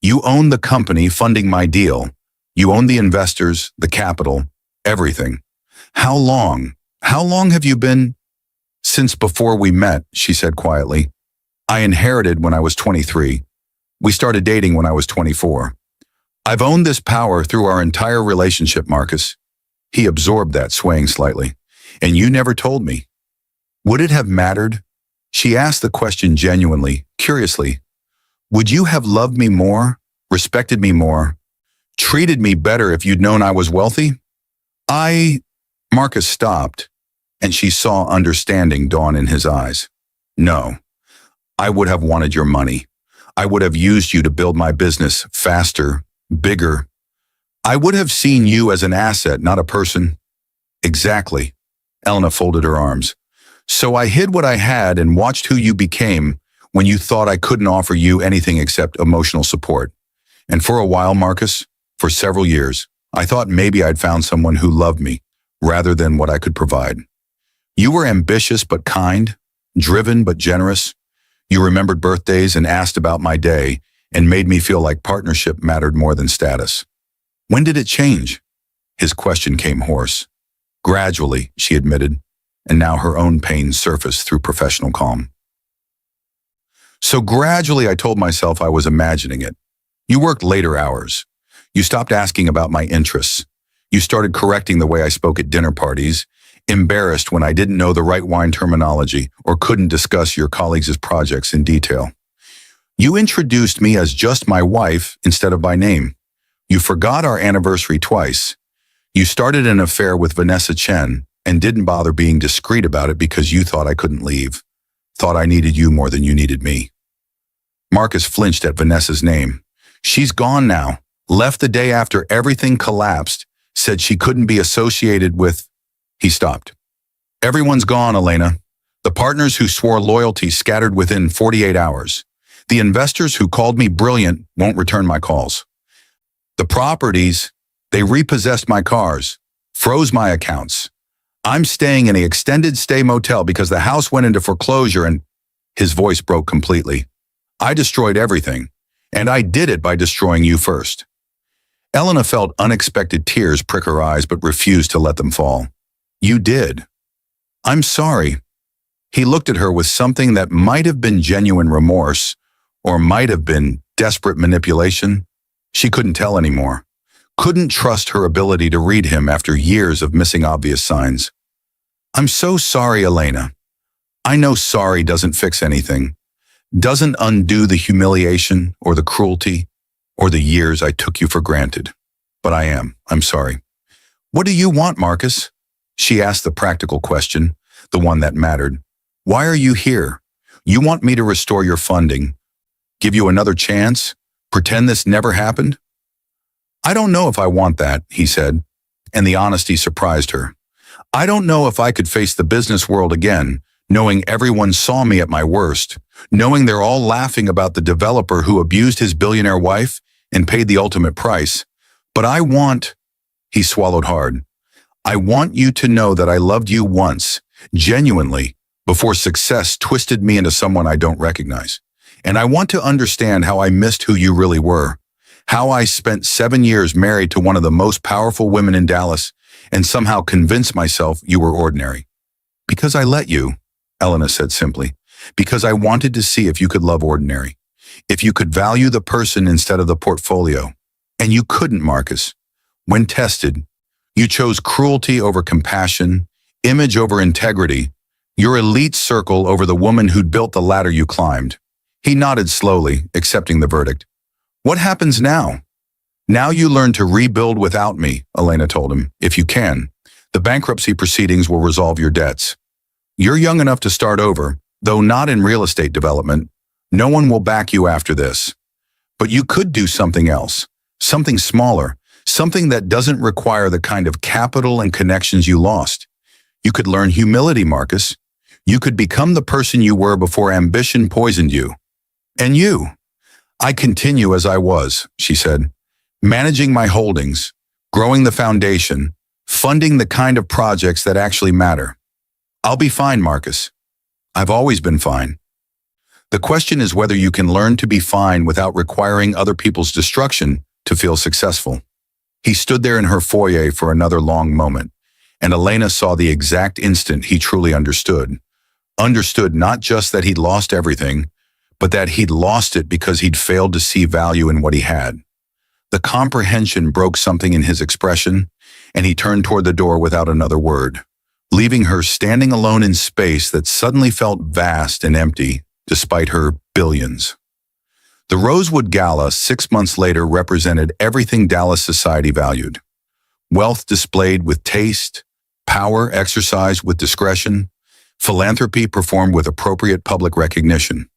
"You own the company funding my deal. You own the investors, the capital, everything. How long have you been—" "Since before we met," she said quietly. "I inherited when I was 23. We started dating when I was 24. I've owned this power through our entire relationship, Marcus." He absorbed that, swaying slightly. "And you never told me. Would it have mattered?" She asked the question genuinely, curiously. "Would you have loved me more, respected me more, treated me better if you'd known I was wealthy?" Marcus stopped, and she saw understanding dawn in his eyes. "No. I would have wanted your money. I would have used you to build my business faster, bigger. I would have seen you as an asset, not a person." "Exactly." Elena folded her arms. "So I hid what I had and watched who you became when you thought I couldn't offer you anything except emotional support. And for a while, Marcus, for several years, I thought maybe I'd found someone who loved me rather than what I could provide. You were ambitious but kind, driven but generous. You remembered birthdays and asked about my day and made me feel like partnership mattered more than status. When did it change?" His question came hoarse. "Gradually," she admitted, and now her own pain surfaced through professional calm. "So gradually I told myself I was imagining it. You worked later hours. You stopped asking about my interests. You started correcting the way I spoke at dinner parties, embarrassed when I didn't know the right wine terminology or couldn't discuss your colleagues' projects in detail. You introduced me as just my wife instead of by name. You forgot our anniversary twice. You started an affair with Vanessa Chen and didn't bother being discreet about it because you thought I couldn't leave, thought I needed you more than you needed me." Marcus flinched at Vanessa's name. "She's gone now, left the day after everything collapsed, said she couldn't be associated with—" He stopped. "Everyone's gone, Elena. The partners who swore loyalty scattered within 48 hours. The investors who called me brilliant won't return my calls. The properties, they repossessed my cars, froze my accounts. I'm staying in an extended stay motel because the house went into foreclosure and—" His voice broke completely. "I destroyed everything, and I did it by destroying you first." Elena felt unexpected tears prick her eyes but refused to let them fall. "You did." "I'm sorry." He looked at her with something that might have been genuine remorse or might have been desperate manipulation. She couldn't tell anymore. Couldn't trust her ability to read him after years of missing obvious signs. "I'm so sorry, Elena. I know sorry doesn't fix anything, doesn't undo the humiliation or the cruelty or the years I took you for granted. But I'm sorry." "What do you want, Marcus?" She asked the practical question, the one that mattered. "Why are you here? You want me to restore your funding? Give you another chance? Pretend this never happened?" "I don't know if I want that," he said, and the honesty surprised her. "I don't know if I could face the business world again, knowing everyone saw me at my worst, knowing they're all laughing about the developer who abused his billionaire wife and paid the ultimate price. But I want—" He swallowed hard. "I want you to know that I loved you once, genuinely, before success twisted me into someone I don't recognize. And I want to understand how I missed who you really were, how I spent 7 years married to one of the most powerful women in Dallas and somehow convinced myself you were ordinary. Because I let you," Elena said simply, "because I wanted to see if you could love ordinary, if you could value the person instead of the portfolio. And you couldn't, Marcus. When tested, you chose cruelty over compassion, image over integrity, your elite circle over the woman who'd built the ladder you climbed." He nodded slowly, accepting the verdict. What happens now? Now you learn to rebuild without me, Elena told him, if you can. The bankruptcy proceedings will resolve your debts. You're young enough to start over, though not in real estate development. No one will back you after this. But you could do something else, something smaller, something that doesn't require the kind of capital and connections you lost. You could learn humility, Marcus. You could become the person you were before ambition poisoned you. And you. I continue as I was, she said, managing my holdings, growing the foundation, funding the kind of projects that actually matter. I'll be fine, Marcus. I've always been fine. The question is whether you can learn to be fine without requiring other people's destruction to feel successful. He stood there in her foyer for another long moment, and Elena saw the exact instant he truly understood. Understood not just that he'd lost everything, but that he'd lost it because he'd failed to see value in what he had. The comprehension broke something in his expression, and he turned toward the door without another word, leaving her standing alone in space that suddenly felt vast and empty, despite her billions. The Rosewood Gala 6 months later represented everything Dallas society valued. Wealth displayed with taste, power exercised with discretion, philanthropy performed with appropriate public recognition.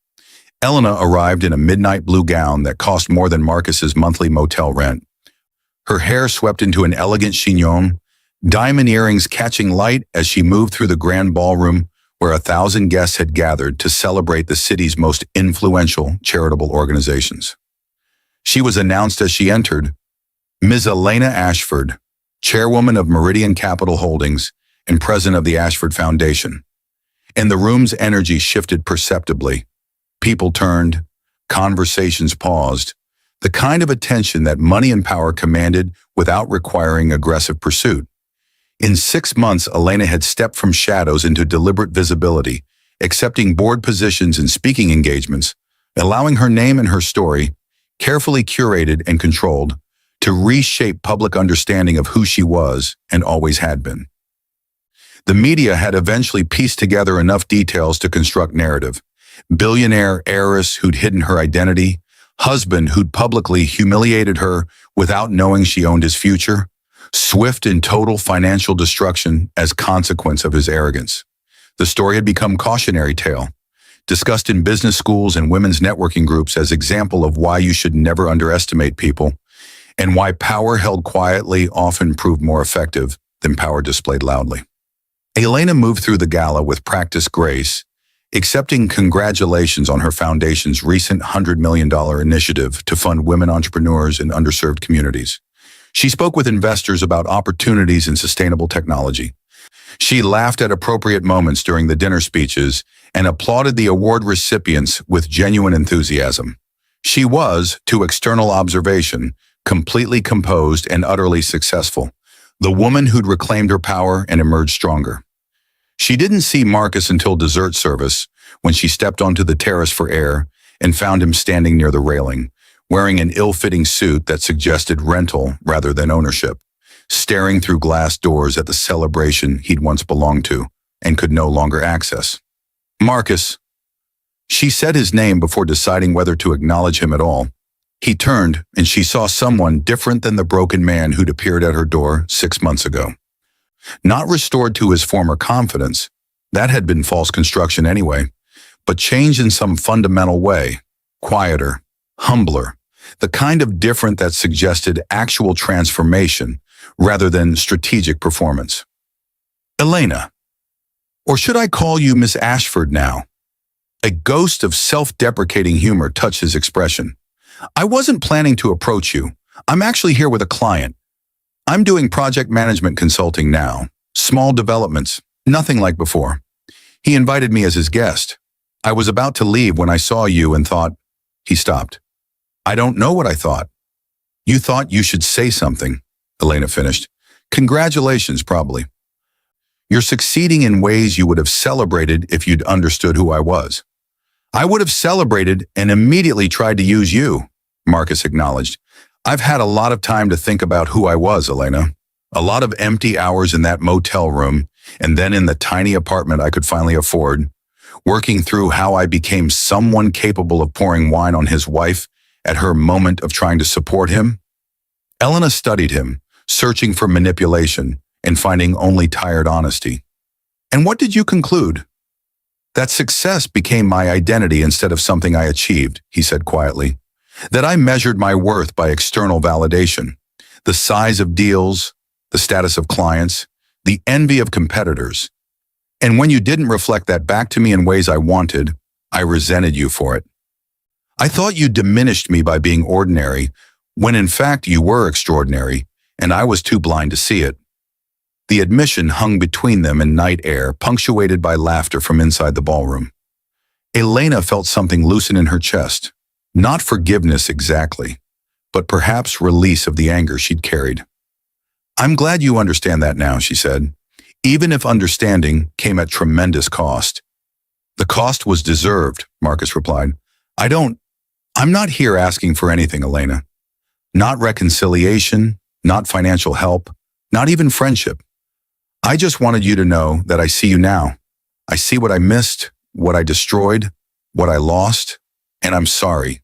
Elena arrived in a midnight blue gown that cost more than Marcus's monthly motel rent. Her hair swept into an elegant chignon, diamond earrings catching light as she moved through the grand ballroom where 1,000 guests had gathered to celebrate the city's most influential charitable organizations. She was announced as she entered, Ms. Elena Ashford, chairwoman of Meridian Capital Holdings and president of the Ashford Foundation. And the room's energy shifted perceptibly. People turned, conversations paused, the kind of attention that money and power commanded without requiring aggressive pursuit. In 6 months, Elena had stepped from shadows into deliberate visibility, accepting board positions and speaking engagements, allowing her name and her story, carefully curated and controlled, to reshape public understanding of who she was and always had been. The media had eventually pieced together enough details to construct narrative. Billionaire heiress who'd hidden her identity, husband who'd publicly humiliated her without knowing she owned his future, swift and total financial destruction as consequence of his arrogance. The story had become cautionary tale, discussed in business schools and women's networking groups as example of why you should never underestimate people, and why power held quietly often proved more effective than power displayed loudly. Elena moved through the gala with practiced grace, accepting congratulations on her foundation's recent $100 million initiative to fund women entrepreneurs in underserved communities. She spoke with investors about opportunities in sustainable technology. She laughed at appropriate moments during the dinner speeches and applauded the award recipients with genuine enthusiasm. She was, to external observation, completely composed and utterly successful, the woman who'd reclaimed her power and emerged stronger. She didn't see Marcus until dessert service, when she stepped onto the terrace for air and found him standing near the railing, wearing an ill-fitting suit that suggested rental rather than ownership, staring through glass doors at the celebration he'd once belonged to and could no longer access. Marcus. She said his name before deciding whether to acknowledge him at all. He turned, and she saw someone different than the broken man who'd appeared at her door 6 months ago. Not restored to his former confidence, that had been false construction anyway, but changed in some fundamental way, quieter, humbler, the kind of different that suggested actual transformation rather than strategic performance. Elena, or should I call you Miss Ashford now? A ghost of self-deprecating humor touched his expression. I wasn't planning to approach you. I'm actually here with a client. I'm doing project management consulting now. Small developments, nothing like before. He invited me as his guest. I was about to leave when I saw you and thought. He stopped. I don't know what I thought. You thought you should say something, Elena finished. Congratulations, probably. You're succeeding in ways you would have celebrated if you'd understood who I was. I would have celebrated and immediately tried to use you, Marcus acknowledged. I've had a lot of time to think about who I was, Elena. A lot of empty hours in that motel room, and then in the tiny apartment I could finally afford, working through how I became someone capable of pouring wine on his wife at her moment of trying to support him? Elena studied him, searching for manipulation and finding only tired honesty. And what did you conclude? That success became my identity instead of something I achieved, he said quietly. That I measured my worth by external validation, the size of deals, the status of clients, the envy of competitors. And when you didn't reflect that back to me in ways I wanted, I resented you for it. I thought you diminished me by being ordinary, when in fact you were extraordinary, and I was too blind to see it. The admission hung between them in night air, punctuated by laughter from inside the ballroom. Elena felt something loosen in her chest. Not forgiveness exactly, but perhaps release of the anger she'd carried. I'm glad you understand that now, she said, even if understanding came at tremendous cost. The cost was deserved, Marcus replied. I'm not here asking for anything, Elena. Not reconciliation, not financial help, not even friendship. I just wanted you to know that I see you now. I see what I missed, what I destroyed, what I lost, and I'm sorry.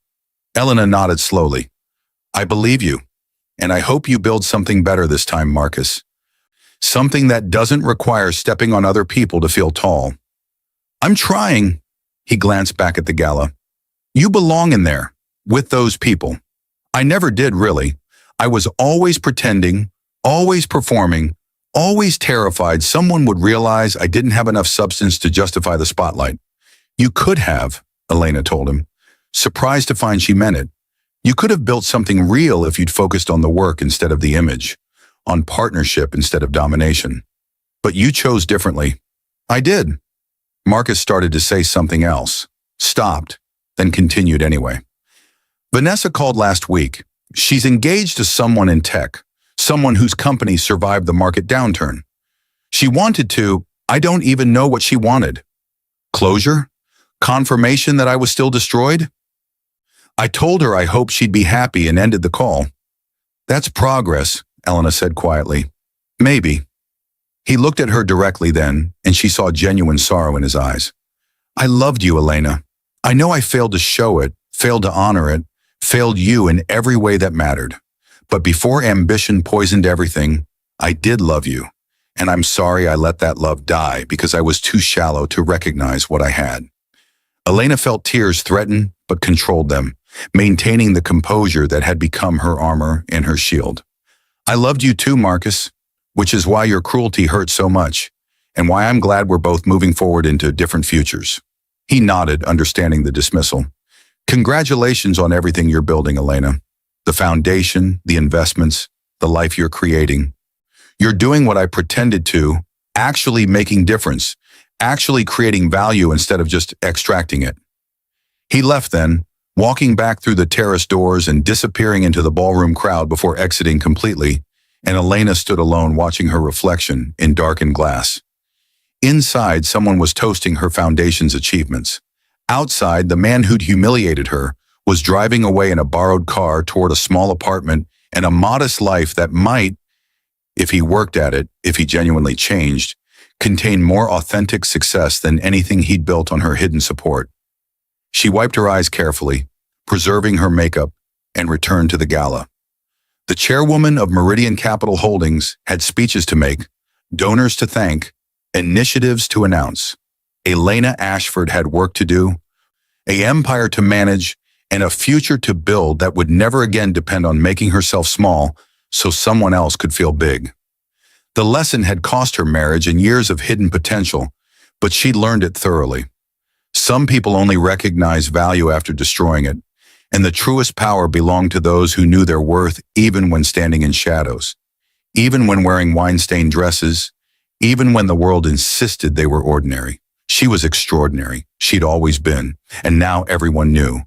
Elena nodded slowly. I believe you, and I hope you build something better this time, Marcus. Something that doesn't require stepping on other people to feel tall. I'm trying, he glanced back at the gala. You belong in there, with those people. I never did, really. I was always pretending, always performing, always terrified someone would realize I didn't have enough substance to justify the spotlight. You could have, Elena told him, surprised to find she meant it. You could have built something real if you'd focused on the work instead of the image, on partnership instead of domination. But you chose differently. I did. Marcus started to say something else, stopped, then continued anyway. Vanessa called last week. She's engaged to someone in tech, someone whose company survived the market downturn. She wanted to, I don't even know what she wanted. Closure? Confirmation that I was still destroyed? I told her I hoped she'd be happy and ended the call. That's progress, Elena said quietly. Maybe. He looked at her directly then, and she saw genuine sorrow in his eyes. I loved you, Elena. I know I failed to show it, failed to honor it, failed you in every way that mattered. But before ambition poisoned everything, I did love you. And I'm sorry I let that love die because I was too shallow to recognize what I had. Elena felt tears threaten, but controlled them, maintaining the composure that had become her armor and her shield. I loved you too, Marcus, which is why your cruelty hurt so much, and why I'm glad we're both moving forward into different futures. He nodded, understanding the dismissal. Congratulations on everything you're building, Elena. The foundation, the investments, the life you're creating. You're doing what I pretended to, actually making difference, actually creating value instead of just extracting it. He left then, walking back through the terrace doors and disappearing into the ballroom crowd before exiting completely, and Elena stood alone watching her reflection in darkened glass. Inside, someone was toasting her foundation's achievements. Outside, the man who'd humiliated her was driving away in a borrowed car toward a small apartment and a modest life that might, if he worked at it, if he genuinely changed, contain more authentic success than anything he'd built on her hidden support. She wiped her eyes carefully, preserving her makeup, and returned to the gala. The chairwoman of Meridian Capital Holdings had speeches to make, donors to thank, initiatives to announce. Elena Ashford had work to do, an empire to manage, and a future to build that would never again depend on making herself small so someone else could feel big. The lesson had cost her marriage and years of hidden potential, but she'd learned it thoroughly. Some people only recognize value after destroying it, and the truest power belonged to those who knew their worth even when standing in shadows, even when wearing wine-stained dresses, even when the world insisted they were ordinary. She was extraordinary. She'd always been, and now everyone knew.